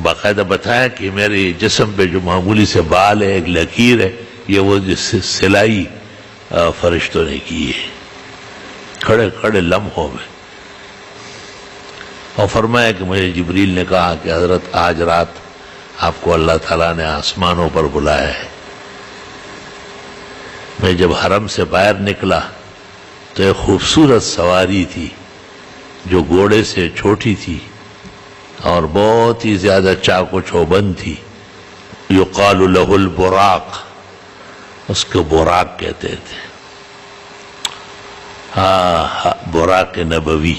Speaker 1: باقاعدہ بتایا کہ میرے جسم پہ جو معمولی سے بال ہے، ایک لکیر ہے، یہ وہ جس سے سلائی فرشتوں نے کی ہے کھڑے کھڑے لمحوں میں. اور فرمایا کہ مجھے جبریل نے کہا کہ حضرت آج رات آپ کو اللہ تعالیٰ نے آسمانوں پر بلایا ہے. میں جب حرم سے باہر نکلا تو ایک خوبصورت سواری تھی جو گھوڑے سے چھوٹی تھی اور بہت ہی زیادہ چاق و چوبند تھی. یقال لہ البراق، اس کو براق کہتے تھے. براق نبوی.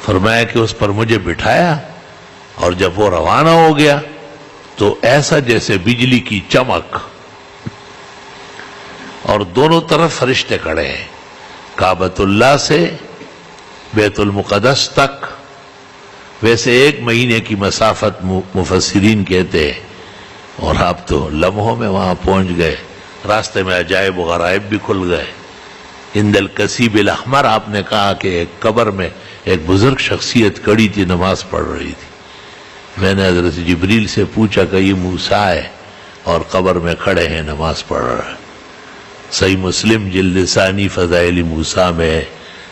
Speaker 1: فرمایا کہ اس پر مجھے بٹھایا، اور جب وہ روانہ ہو گیا تو ایسا جیسے بجلی کی چمک، اور دونوں طرف فرشتے کھڑے ہیں، کعبۃ اللہ سے بیت المقدس تک. ویسے 1 مہینے کی مسافت مفسرین کہتے ہیں، اور آپ تو لمحوں میں وہاں پہنچ گئے. راستے میں عجائب و غرائب بھی کھل گئے. عند الکثیب الاحمر آپ نے کہا کہ ایک قبر میں ایک بزرگ شخصیت کھڑی تھی، نماز پڑھ رہی تھی. میں نے حضرت جبریل سے پوچھا کہ یہ موسیٰ ہے اور قبر میں کھڑے ہیں، نماز پڑھ رہا ہے. صحیح مسلم جلد ثانی فضائل موسیٰ میں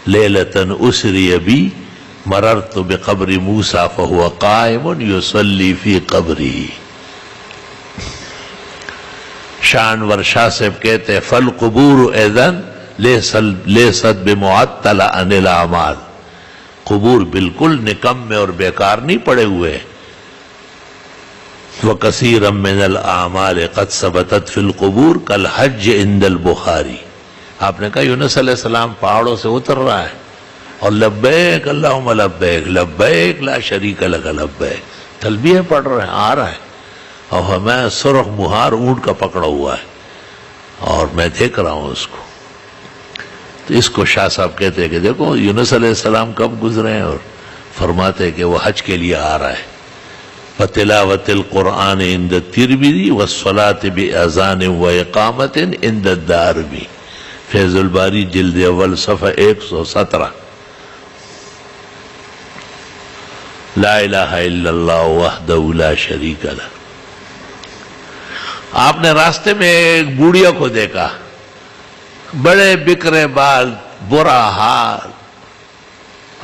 Speaker 1: لیلتن اسری بی مررت بقبر موسیٰ فہو قائم یصلی فی قبری. شانور شاہ صاحب کہتے ہیں فالقبور اذن لیست بمعطل عن الاعمال. قبور بالکل نکمے اور بیکار نہیں پڑے ہوئے. وَكَثِيرًا مِّنَ الْأَعْمَالِ قَدْ ثَبَتَتْ فِي الْقُبُورِ كَالْحَجِّ عِنْدَ الْبُخَارِ. آپ نے کہا یونس علیہ السلام پہاڑوں سے اتر رہا ہے اور لبیک اللہم لبیک لبیک لا شریک لک لبیک تلبیہ پڑھ رہے ہیں، آ رہا ہے، اور ہمیں سرخ مہار اونٹ کا پکڑا ہوا ہے اور میں دیکھ رہا ہوں اس کو. تو اس کو شاہ صاحب کہتے ہیں کہ دیکھو یونس علیہ السلام کب گزرے ہیں، اور فرماتے ہیں کہ وہ حج کے لیے آ رہا ہے. وَتِلَاوَةِ الْقُرْآنِ عِنْدَ التِّرْمِذِي وَالصَّلَاةِ بِأَذَانٍ وَإِقَامَةٍ عِنْدَ الدَّارِمِي. فیض الباری جلد اول صفحہ 117. لا الہ الا اللہ وحدہ لا شریک لہ. آپ نے راستے میں ایک بوڑھیا کو دیکھا، بڑے بکرے بال، برا حال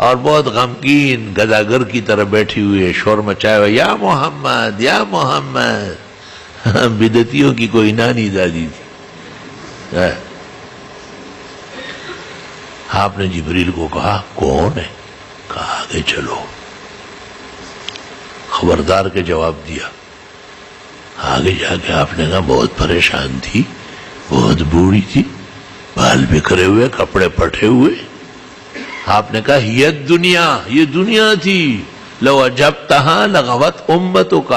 Speaker 1: اور بہت غمگین، گداگر کی طرح بیٹھی ہوئی ہے، شور مچایا ہوا، یا محمد یا محمد. بدعتیوں کی کوئی نانی دادی تھی. آپ نے جبریل کو کہا کون ہے؟ کہا آگے چلو. خبردار کے جواب دیا. آگے جا کے آپ نے کہا بہت پریشان تھی، بہت بوڑھی تھی، بال بکھرے ہوئے، کپڑے پھٹے ہوئے. آپ نے کہا یہ دنیا، یہ دنیا تھی. لو اجبتہا لغوت امتک.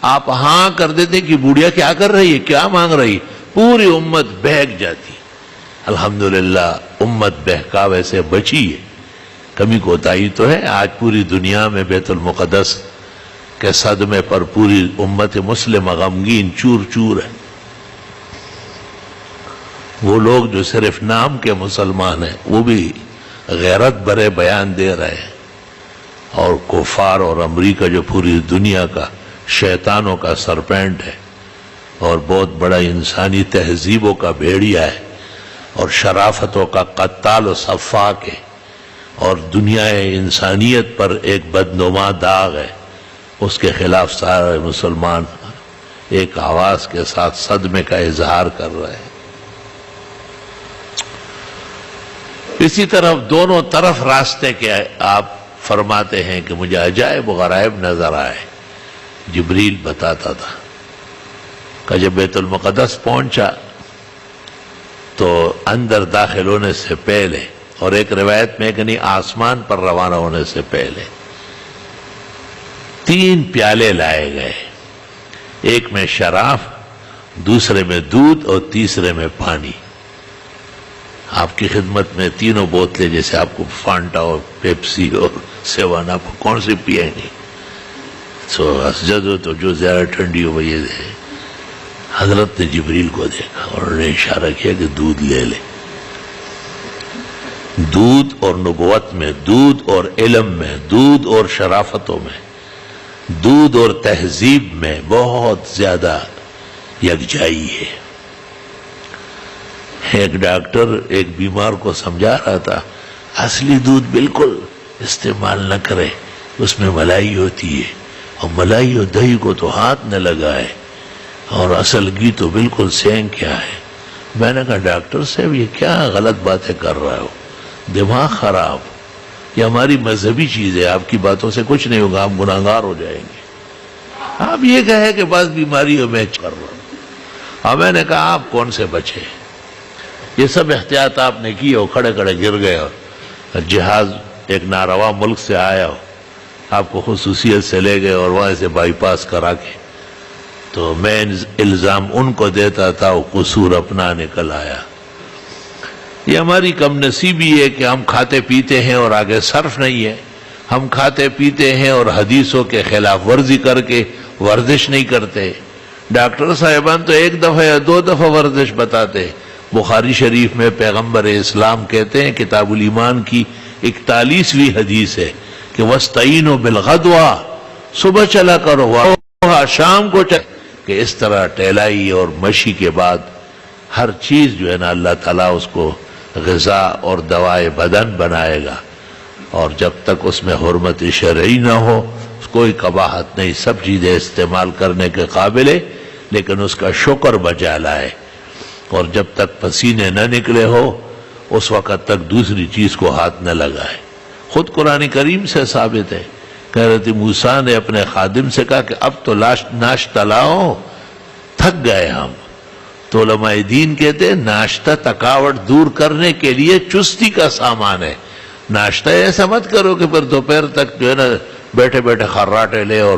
Speaker 1: آپ ہاں کر دیتے کہ بوڑھیا کیا کر رہی ہے، کیا مانگ رہی، پوری امت بہک جاتی. الحمدللہ امت بہکاوے سے بچی ہے. کمی کوتاہی تو ہے، آج پوری دنیا میں بیت المقدس کے صدمے پر پوری امت مسلمہ غمگین چور چور ہے. وہ لوگ جو صرف نام کے مسلمان ہیں وہ بھی غیرت برے بیان دے رہے ہیں اور کفار اور امریکہ جو پوری دنیا کا شیطانوں کا سرپینٹ ہے اور بہت بڑا انسانی تہذیبوں کا بھیڑیا ہے اور شرافتوں کا قتال و سفاک ہے اور دنیا انسانیت پر ایک بدنما داغ ہے، اس کے خلاف سارے مسلمان ایک آواز کے ساتھ صدمے کا اظہار کر رہے ہیں۔ اسی طرف دونوں طرف راستے کے آپ فرماتے ہیں کہ مجھے عجائب و غرائب نظر آئے۔ جبریل بتاتا تھا کہ جب بیت المقدس پہنچا تو اندر داخل ہونے سے پہلے، اور ایک روایت میں کہ نہیں آسمان پر روانہ ہونے سے پہلے 3 پیالے لائے گئے، ایک میں شراب، دوسرے میں دودھ اور تیسرے میں پانی۔ آپ کی خدمت میں تینوں بوتلیں، جیسے آپ کو فانٹا اور پیپسی اور 7 آپ کو کون سی پیئیں گے؟ اسجد ہو تو جو زیادہ ٹھنڈی ہو وہ یہ دے۔ حضرت نے جبریل کو دیکھا اور انہوں نے اشارہ کیا کہ دودھ لے لے۔ دودھ اور نبوت میں، دودھ اور علم میں، دودھ اور شرافتوں میں، دودھ اور تہذیب میں بہت زیادہ یکجائی ہے۔ ایک ڈاکٹر ایک بیمار کو سمجھا رہا تھا اصلی دودھ بالکل استعمال نہ کرے، اس میں ملائی ہوتی ہے اور ملائی اور دہی کو تو ہاتھ نہ لگائے، اور اصل گھی تو بالکل سینگ کیا ہے۔ میں نے کہا ڈاکٹر صاحب یہ کیا غلط باتیں کر رہے ہو، دماغ خراب، یہ ہماری مذہبی چیز ہے، آپ کی باتوں سے کچھ نہیں ہوگا، آپ گناہگار ہو جائیں گے۔ آپ یہ کہے کہ بعض بیماریوں میں کر رہا ہوں، اور میں نے کہا آپ کون سے بچے، یہ سب احتیاط آپ نے کی اور کھڑے کھڑے گر گئے، اور جہاز ایک ناروا ملک سے آیا ہو، آپ کو خصوصیت سے لے گئے اور وہاں سے بائی پاس کرا کے، تو میں الزام ان کو دیتا تھا، وہ قصور اپنا نکل آیا۔ یہ ہماری کم نصیبی ہے کہ ہم کھاتے پیتے ہیں اور آگے صرف نہیں ہے، ہم کھاتے پیتے ہیں اور حدیثوں کے خلاف ورزی کر کے ورزش نہیں کرتے۔ ڈاکٹر صاحبان تو 1 دفعہ یا 2 دفعہ ورزش بتاتے۔ بخاری شریف میں پیغمبر اسلام کہتے ہیں، کتاب الایمان کی 41ویں حدیث ہے کہ وَاسْتَعِينُوا بِالْغَدْوَةِ، صبح چلا کرو، شام کو چلا، کہ اس طرح ٹہلائی اور مشی کے بعد ہر چیز جو ہے نا اللہ تعالیٰ اس کو غذا اور دوائے بدن بنائے گا، اور جب تک اس میں حرمت شرعی نہ ہو کوئی قباحت نہیں، سب چیزیں استعمال کرنے کے قابل ہے، لیکن اس کا شکر بجا لائے، اور جب تک پسینے نہ نکلے ہو اس وقت تک دوسری چیز کو ہاتھ نہ لگائے۔ خود قرآن کریم سے ثابت ہے کہ حضرت موسیٰ نے اپنے خادم سے کہا کہ اب تو ناشتہ لاؤ، تھک گئے ہم۔ تو علماء دین کہتے ہیں ناشتہ تھکاوٹ دور کرنے کے لیے چستی کا سامان ہے۔ ناشتہ ایسا مت کرو کہ پھر دوپہر تک جو ہے نا بیٹھے بیٹھے خراٹے لے اور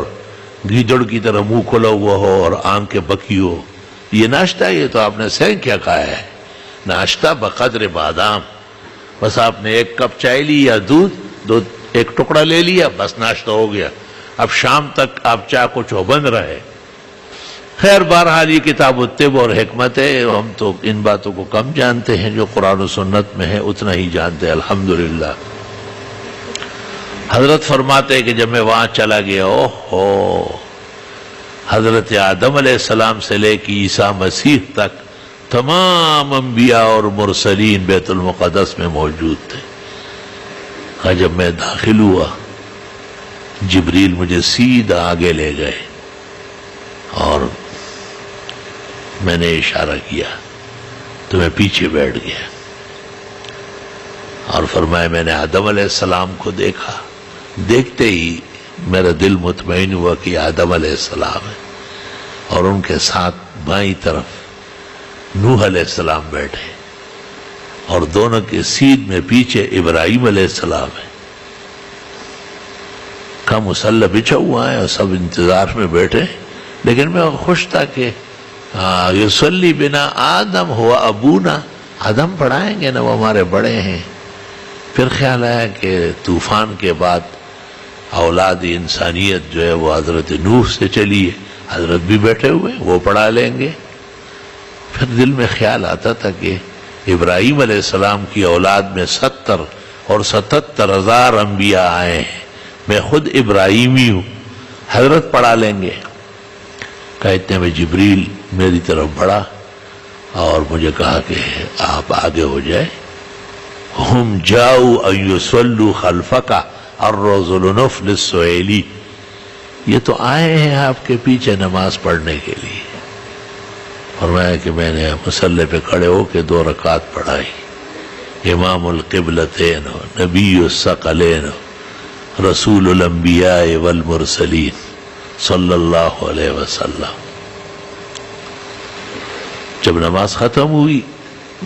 Speaker 1: گیدڑ کی طرح منہ کھلا ہوا ہو اور آنکھیں بکی ہو، یہ ناشتہ، یہ تو آپ نے سینگ کیا کھایا ہے۔ ناشتہ بقدر بادام، بس آپ نے 1 کپ چائے لی یا دودھ، 1 ٹکڑا لے لیا، بس ناشتہ ہو گیا۔ اب شام تک آپ چاہ کو چوبند رہے۔ خیر بہرحال یہ کتاب الطب اور حکمت ہے، ہم تو ان باتوں کو کم جانتے ہیں، جو قرآن و سنت میں ہے اتنا ہی جانتے ہیں الحمدللہ۔ حضرت فرماتے ہیں کہ جب میں وہاں چلا گیا، حضرت آدم علیہ السلام سے لے کے عیسیٰ مسیح تک تمام انبیاء اور مرسلین بیت المقدس میں موجود تھے۔ جب میں داخل ہوا جبریل مجھے سیدھا آگے لے گئے اور میں نے اشارہ کیا تو میں پیچھے بیٹھ گیا، اور فرمایا میں نے آدم علیہ السلام کو دیکھا، دیکھتے ہی میرا دل مطمئن ہوا کہ آدم علیہ السلام ہے، اور ان کے ساتھ بائیں طرف نوح علیہ السلام بیٹھے، اور دونوں کے سیدھ میں پیچھے ابراہیم علیہ السلام ہے۔ کا مسلح بچھا ہوا ہے اور سب انتظار میں بیٹھے، لیکن میں خوش تھا کہ یصلی بنا آدم ہوا ابونا، آدم پڑھائیں گے نا، وہ ہمارے بڑے ہیں۔ پھر خیال آیا کہ طوفان کے بعد اولاد انسانیت جو ہے وہ حضرت نوح سے چلی ہے، حضرت بھی بیٹھے ہوئے، وہ پڑھا لیں گے۔ پھر دل میں خیال آتا تھا کہ ابراہیم علیہ السلام کی اولاد میں 70 اور 77 ہزار انبیاء آئے ہیں، میں خود ابراہیمی ہوں، حضرت پڑھا لیں گے۔ کہا اتنے میں جبریل میری طرف بڑھا اور مجھے کہا کہ آپ آگے ہو جائے۔ ہم جاؤ ان یصلوا خلفک الرجل نفل السویلی، یہ تو آئے ہیں آپ کے پیچھے نماز پڑھنے کے لیے۔ فرمایا کہ میں نے مصلی پہ کھڑے ہو کے 2 رکعت پڑھائی۔ امام القبلتین ہو، نبی الثقلین ہو، رسول الانبیاء والمرسلین صلی اللہ علیہ وسلم۔ جب نماز ختم ہوئی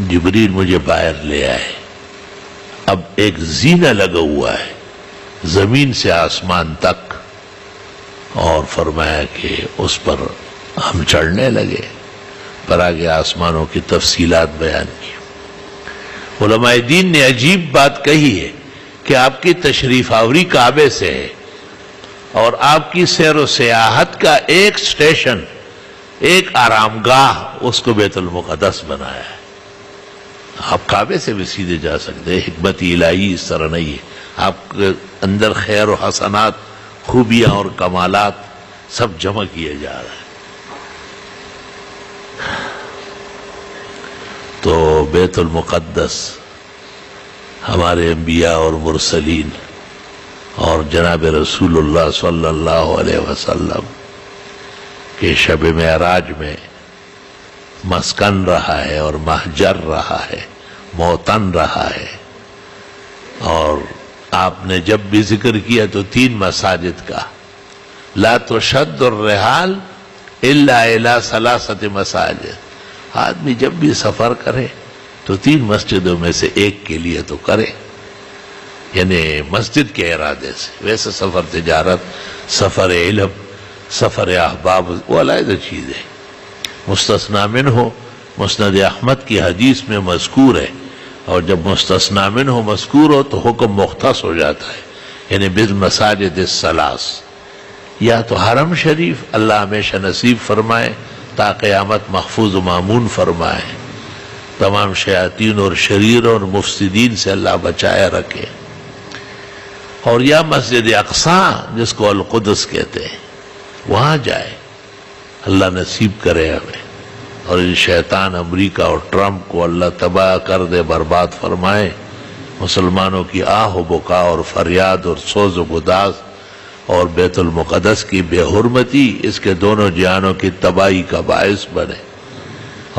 Speaker 1: جبریل مجھے باہر لے آئے۔ اب ایک زینہ لگا ہوا ہے زمین سے آسمان تک، اور فرمایا کہ اس پر ہم چڑھنے لگے، پر آگے آسمانوں کی تفصیلات بیان کی۔ علماء دین نے عجیب بات کہی ہے کہ آپ کی تشریف آوری کعبے سے ہے اور آپ کی سیر و سیاحت کا ایک سٹیشن، ایک آرام گاہ اس کو بیت المقدس بنایا ہے۔ آپ کعبے سے بھی سیدھے جا سکتے ہیں، حکمت الہی اس طرح نہیں ہے۔ آپ کے اندر خیر و حسنات، خوبیاں اور کمالات سب جمع کیے جا رہے ہیں۔ تو بیت المقدس ہمارے انبیاء اور مرسلین اور جناب رسول اللہ صلی اللہ علیہ وسلم کے شب معراج میں مسکن رہا ہے اور مہجر رہا ہے، موطن رہا ہے۔ اور آپ نے جب بھی ذکر کیا تو 3 مساجد کا، لا تشد الرحال الا الى 3 مساجد۔ آدمی جب بھی سفر کرے تو 3 مسجدوں میں سے ایک کے لیے تو کرے، یعنی مسجد کے ارادے سے۔ ویسے سفر تجارت، سفر علم، سفر احباب وہ علیحدہ چیز ہے۔ مستثنی منہ مسند احمد کی حدیث میں مذکور ہے، اور جب مستثنی منہ مذکور ہو تو حکم مختص ہو جاتا ہے، یعنی بالمساجد الثلاث۔ یا تو حرم شریف اللہ ہمیشہ نصیب فرمائے تا قیامت محفوظ و مامون فرمائے، تمام شیاطین اور شریروں اور مفسدین سے اللہ بچائے رکھے، اور یا مسجد اقصی جس کو القدس کہتے ہیں وہاں جائے، اللہ نصیب کرے ہمیں، اور ان شیطان امریکہ اور ٹرمپ کو اللہ تباہ کر دے، برباد فرمائے۔ مسلمانوں کی آہ و بکا اور فریاد اور سوز و گداز اور بیت المقدس کی بے حرمتی اس کے دونوں جہانوں کی تباہی کا باعث بنے،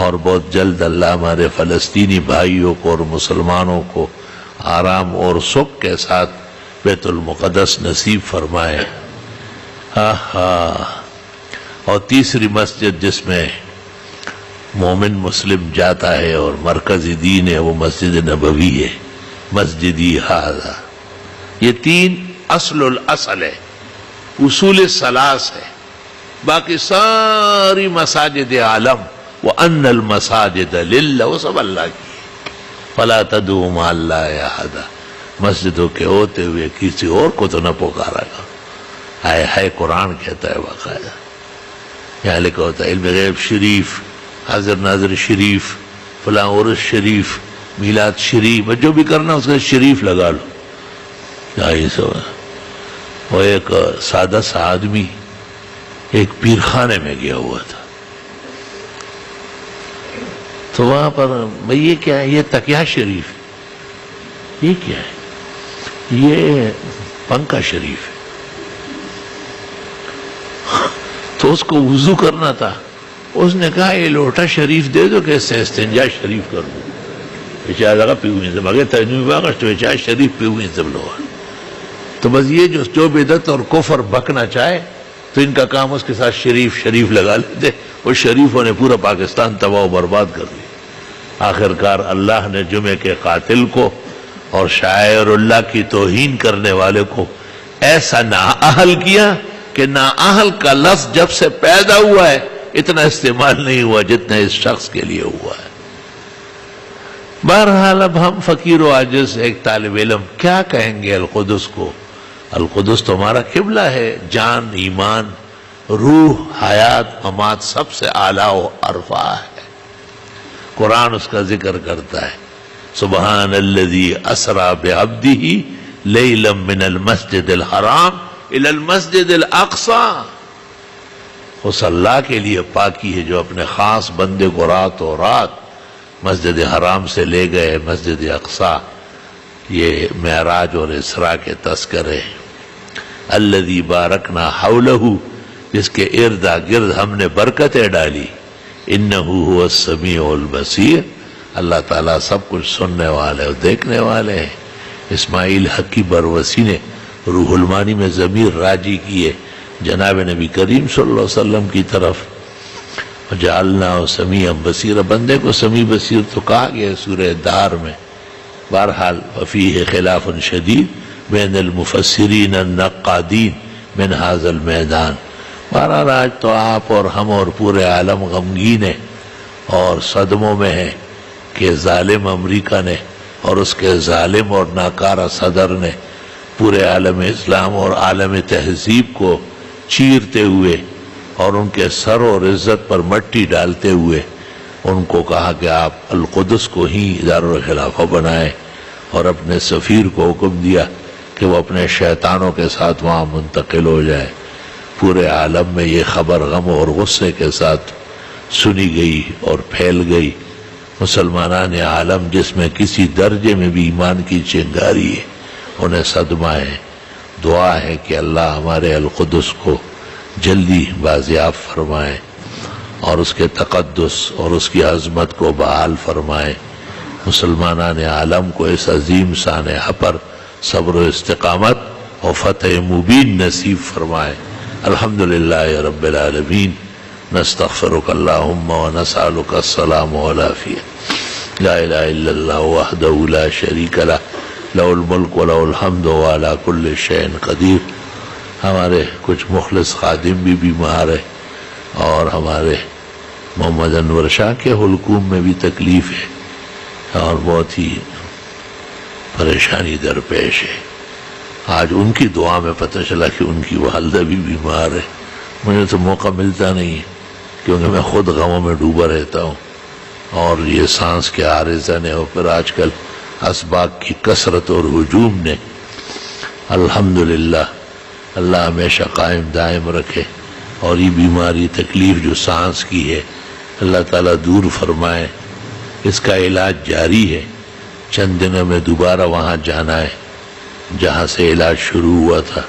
Speaker 1: اور بہت جلد اللہ ہمارے فلسطینی بھائیوں کو اور مسلمانوں کو آرام اور سکھ کے ساتھ بیت المقدس نصیب فرمائے۔ اور تیسری مسجد جس میں مومن مسلم جاتا ہے اور مرکزی دین ہے وہ مسجد نبوی ہے، مسجدی ھذا۔ یہ 3 اصل الاصل ہے، اصول ثلاث ہے۔ باقی ساری مساجد عالم وَأَنَّ الْمَسَاجِدَ لِلَّهِ وہ سب اللہ کی، فَلَا تَدْعُوا مَعَ اللَّهِ أَحَدًا، مسجدوں کے ہوتے ہوئے کسی اور کو تو نہ پکارا گا۔ ہے قرآن کہتا ہے باقاعدہ، یہاں لکھا ہوتا ہے علم غیب شریف، حاضر ناظر شریف، فلاں عرس شریف، میلاد شریف، جو بھی کرنا اس کا شریف لگا لو۔ یہی سب ہے۔ وہ ایک سادہ سا آدمی ایک پیر خانے میں گیا ہوا تھا، تو وہاں پر بھئی یہ کیا ہے؟ یہ تکیہ شریف، یہ کیا ہے؟ یہ پنکھا شریف ہے۔ تو اس کو وضو کرنا تھا، اس نے کہا یہ لوٹا شریف دے دو کہ اس سے استنجا شریف کر دو۔ بیچارہ لگا پیوئیں سے مگر تجنوی باغش تو بیچارہ شریف پیوئیں سے لوگ۔ تو بس یہ جو بدعت اور کفر بکنا چاہے تو ان کا کام اس کے ساتھ شریف لگا لیتے، اور شریفوں نے پورا پاکستان تباہ و برباد کر دیا۔ آخرکار اللہ نے جمعے کے قاتل کو اور شاعر اللہ کی توہین کرنے والے کو ایسا نااہل کیا کہ نااہل کا لفظ جب سے پیدا ہوا ہے اتنا استعمال نہیں ہوا جتنا اس شخص کے لیے ہوا ہے۔ بہرحال اب ہم فقیر و عاجز ایک طالب علم کیا کہیں گے القدس کو؟ القدس تو ہمارا قبلہ ہے، جان، ایمان، روح، حیات، ممات سب سے اعلیٰ و ارفع ہے۔ قرآن اس کا ذکر کرتا ہے، سبحان الذی اسریٰ بعبدہ لیلا من المسجد الحرام الی المسجد الاقصی. اس اللہ کے لیے پاکی ہے جو اپنے خاص بندے کو رات و رات مسجد حرام سے لے گئے مسجد اقصی. یہ معراج اور اسراء کے تذکرے. الذی بارکنا حولہ، جس کے ارد گرد ہم نے برکتیں ڈالی. انہ هو السمیع البصیر، اللہ تعالیٰ سب کچھ سننے والے اور دیکھنے والے ہیں. اسماعیل حقی بروسی نے روح المانی میں ضمیر راجی کیے جناب نبی کریم صلی اللہ علیہ وسلم کی طرف. جعلناہ سمیعا بصیرا، بندے کو سمیع بصیر تو کہا گیا سورہ دار میں. بہرحال وفیہ خلاف شدید بین المفسرین النقادین من ھذا المیدان. بہرحال آج تو آپ اور ہم اور پورے عالم غمگین ہیں اور صدموں میں ہیں کہ ظالم امریکہ نے اور اس کے ظالم اور ناکارہ صدر نے پورے عالم اسلام اور عالم تہذیب کو چیرتے ہوئے اور ان کے سر اور عزت پر مٹی ڈالتے ہوئے ان کو کہا کہ آپ القدس کو ہی دارالخلافہ بنائیں، اور اپنے سفیر کو حکم دیا کہ وہ اپنے شیطانوں کے ساتھ وہاں منتقل ہو جائے. پورے عالم میں یہ خبر غم اور غصے کے ساتھ سنی گئی اور پھیل گئی. مسلمانان عالم جس میں کسی درجے میں بھی ایمان کی چنگاری ہے انہیں صدمہ ہے. دعا ہے کہ اللہ ہمارے القدس کو جلدی بازیاب فرمائے اور اس کے تقدس اور اس کی عظمت کو بحال فرمائے. مسلمانان عالم کو اس عظیم سانحہ پر صبر و استقامت اور فتح مبین نصیب فرمائے. الحمدللہ رب العالمین. نستغفرک اللہم ونسألک السلام والعافیہ. لا الہ الا اللہ وحدہ لا شریک لہ لہ الملک و لہ الحمد وعلی کل شیء قدیر. ہمارے کچھ مخلص خادم بھی بیمار ہیں اور ہمارے محمد انور شاہ کے حلقوم میں بھی تکلیف ہے اور بہت ہی پریشانی درپیش ہے. آج ان کی دعا میں پتہ چلا کہ ان کی والدہ بھی بیمار ہے. مجھے تو موقع ملتا نہیں ہے کیونکہ میں خود غموں میں ڈوبا رہتا ہوں اور یہ سانس کے عارضہ نے اور پھر آج کل اسباق کی کثرت اور ہجوم نے. الحمدللہ اللہ ہمیشہ قائم دائم رکھے اور یہ بیماری تکلیف جو سانس کی ہے اللہ تعالیٰ دور فرمائے. اس کا علاج جاری ہے. چند دنوں میں دوبارہ وہاں جانا ہے جہاں سے علاج شروع ہوا تھا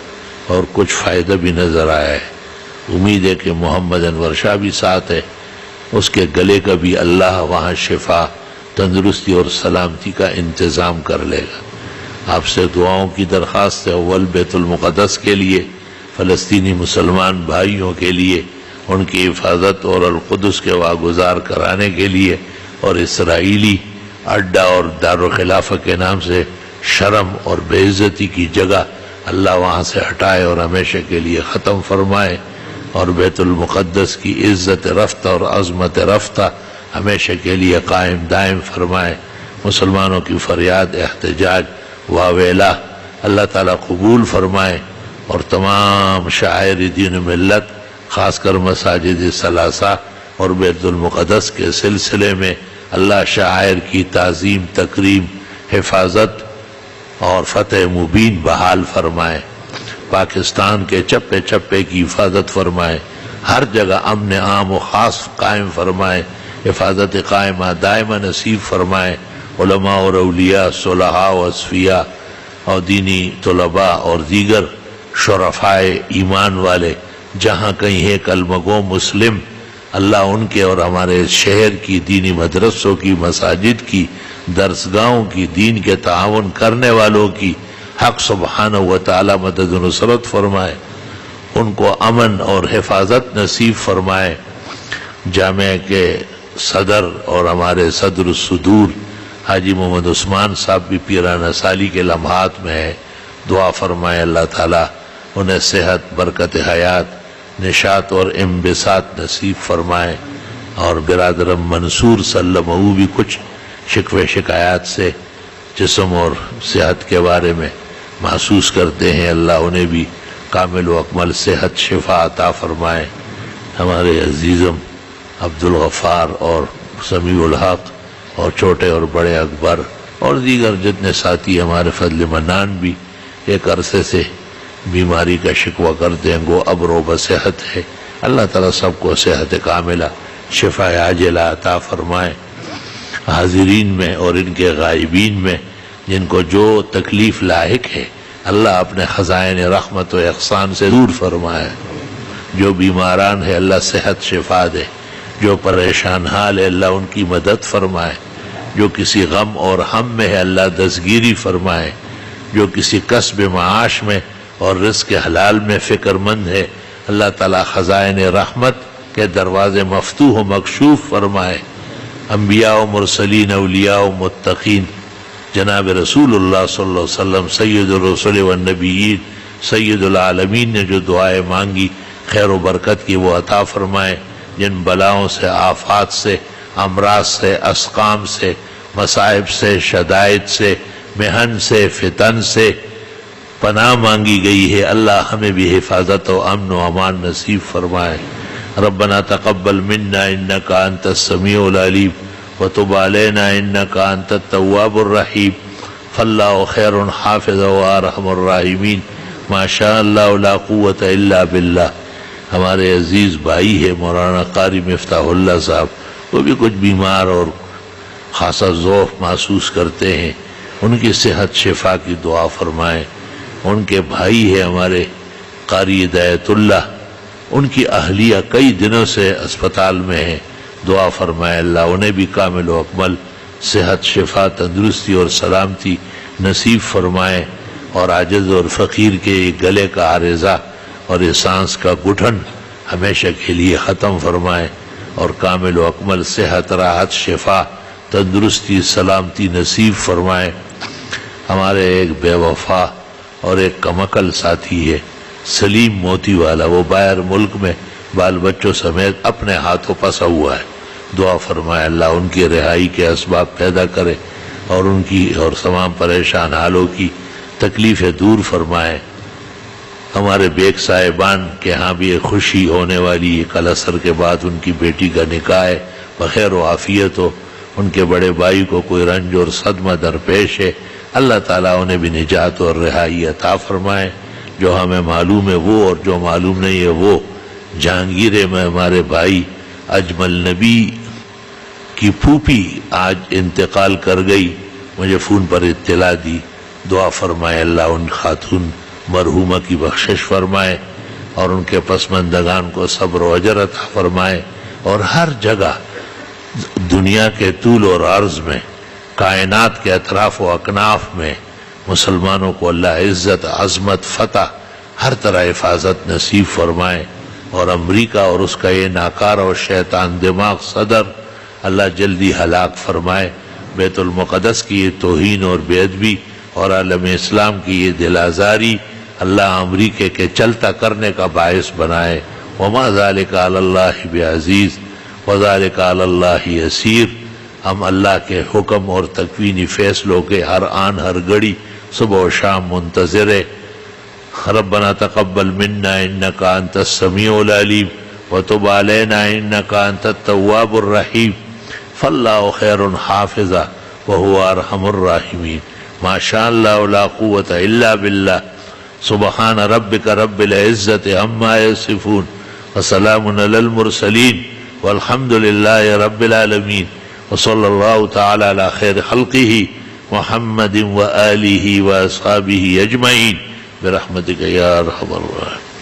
Speaker 1: اور کچھ فائدہ بھی نظر آیا ہے. امید ہے کہ محمد انور شاہ بھی ساتھ ہے. اس کے گلے کا بھی اللہ وہاں شفا تندرستی اور سلامتی کا انتظام کر لے گا. آپ سے دعاؤں کی درخواست ہے. اول بیت المقدس کے لیے، فلسطینی مسلمان بھائیوں کے لیے، ان کی حفاظت اور القدس کے واگزار کرانے کے لیے، اور اسرائیلی اڈا اور دارالخلافہ کے نام سے شرم اور بے عزتی کی جگہ اللہ وہاں سے ہٹائے اور ہمیشہ کے لیے ختم فرمائے، اور بیت المقدس کی عزت رفتہ اور عظمت رفتہ ہمیشہ کے لیے قائم دائم فرمائے. مسلمانوں کی فریاد احتجاج واویلا اللہ تعالیٰ قبول فرمائے اور تمام شاعر دین و ملت خاص کر مساجد ثلاثہ اور بیت المقدس کے سلسلے میں اللہ شاعر کی تعظیم، تکریم، حفاظت اور فتح مبین بحال فرمائے. پاکستان کے چپے چپے کی حفاظت فرمائے. ہر جگہ امن عام و خاص قائم فرمائے. حفاظت قائمہ دائمہ نصیب فرمائے. علماء اور اولیاء، صلحاء و اصفیاء اور دینی طلباء اور دیگر شرفائے ایمان والے جہاں کہیں ہے کلمہ گو مسلم، اللہ ان کے اور ہمارے شہر کی دینی مدرسوں کی، مساجد کی، درسگاہوں کی، دین کے تعاون کرنے والوں کی حق سبحانہ و تعالی مدد و نصرت فرمائے. ان کو امن اور حفاظت نصیب فرمائے. جامعہ کے صدر اور ہمارے صدر الصدور حاجی محمد عثمان صاحب بھی پیرانہ سالی کے لمحات میں ہے. دعا فرمائے اللہ تعالیٰ انہیں صحت، برکت حیات، نشاط اور انبساط نصیب فرمائے. اور برادرم منصور سلمہ بھی کچھ شکوے شکایات سے جسم اور صحت کے بارے میں محسوس کرتے ہیں، اللہ انہیں بھی کامل و اکمل صحت شفا عطا فرمائے. ہمارے عزیزم عبدالغفار اور سمیع الحق اور چھوٹے اور بڑے اکبر اور دیگر جتنے ساتھی ہمارے فضل منان بھی ایک عرصے سے بیماری کا شکوہ کرتے ہیں، گو اب رو بصحت ہے۔ اللہ تعالیٰ سب کو صحت کاملہ، شفا عاجلہ عطا فرمائے۔ حاضرین میں اور ان کے غائبین میں جن کو جو تکلیف لاحق ہے، اللہ اپنے خزائن رحمت و احسان سے دور فرمائے۔ جو بیماران ہے اللہ صحت شفا دے، جو پریشان حال ہے اللہ ان کی مدد فرمائے، جو کسی غم اور ہم میں ہے اللہ دستگیری فرمائے، جو کسی کسب معاش میں اور رزق حلال میں فکر مند ہے اللہ تعالیٰ خزائن رحمت کے دروازے مفتوح و مکشوف فرمائے۔ انبیاء و مرسلین، اولیاء و متقین، جناب رسول اللہ صلی اللہ علیہ وسلم سید الرسل والنبیین سید العالمین نے جو دعائیں مانگی خیر و برکت کی وہ عطا فرمائے۔ جن بلاؤں سے، آفات سے، امراض سے، اسقام سے، مصائب سے، شدائد سے، محن سے، فتن سے پناہ مانگی گئی ہے، اللہ ہمیں بھی حفاظت و امن و امان نصیب فرمائے۔ ربنا تقبل منا انك انت السميع العليم وتب علينا انك انت التواب الرحيم فالله خير حافظا وارحم الراحمين ما شاء الله لا قوة الا بالله۔ ہمارے عزیز بھائی ہے مولانا قاری مفتاح اللہ صاحب، وہ بھی کچھ بیمار اور خاصا ضعف محسوس کرتے ہیں، ان کی صحت شفا کی دعا فرمائیں۔ ان کے بھائی ہے ہمارے قاری ہدایت اللہ، ان کی اہلیہ کئی دنوں سے اسپتال میں ہے، دعا فرمائے اللہ انہیں بھی کامل و اکمل صحت شفا تندرستی اور سلامتی نصیب فرمائے، اور عاجز اور فقیر کے گلے کا عارضہ اور یہ سانس کا گھٹن ہمیشہ کے لیے ختم فرمائے، اور کامل و اکمل صحت راحت شفا تندرستی سلامتی نصیب فرمائے۔ ہمارے ایک بے وفا اور ایک کمکل ساتھی ہے سلیم موتی والا، وہ باہر ملک میں بال بچوں سمیت اپنے ہاتھوں پھنسا ہوا ہے، دعا فرمائے اللہ ان کی رہائی کے اسباب پیدا کرے اور ان کی اور تمام پریشان حالوں کی تکلیفیں دور فرمائے۔ ہمارے بیگ صاحبان کے ہاں بھی ایک خوشی ہونے والی ہے، کل عصر کے بعد ان کی بیٹی کا نکاح ہے، بخیر و عافیت ہو۔ ان کے بڑے بھائی کو کوئی رنج اور صدمہ درپیش ہے، اللہ تعالیٰ انہیں بھی نجات اور رہائی عطا فرمائے۔ جو ہمیں معلوم ہے وہ اور جو معلوم نہیں ہے وہ۔ جہانگیر میں ہمارے بھائی اجمل نبی کی پھوپھی آج انتقال کر گئی، مجھے فون پر اطلاع دی، دعا فرمائے اللہ ان خاتون مرحومہ کی بخشش فرمائے اور ان کے پسماندگان کو صبر و اجر عطا فرمائے، اور ہر جگہ دنیا کے طول اور عرض میں کائنات کے اطراف و اکناف میں مسلمانوں کو اللہ عزت عظمت فتح ہر طرح حفاظت نصیب فرمائے، اور امریکہ اور اس کا یہ ناکارہ اور شیطان دماغ صدر اللہ جلدی ہلاک فرمائے، بیت المقدس کی یہ توہین اور بے ادبی اور عالم اسلام کی یہ دل آزاری اللہ امریکہ کے چلتا کرنے کا باعث بنائے۔ وما ذلک علی اللہ بعزیز وذلک علی اللہ یسیر۔ ہم اللہ کے حکم اور تکوینی فیصلوں کے ہر آن ہر گھڑی صبح و شام منتظر ہے۔ ربنا تقبل منا انك انت السميع العليم وتب علينا انك انت التواب الرحيم فالله خير حافظا وهو ارحم الراحمين ما شاء الله لا قوة الا بالله سبحان ربك رب العزة عما يصفون وسلام على المرسلين والحمد لله رب العالمين وصلى الله تعالى على خير خلقه محمد وآله وأصحابه أجمعين برحمتك يا أرحم الراحمين۔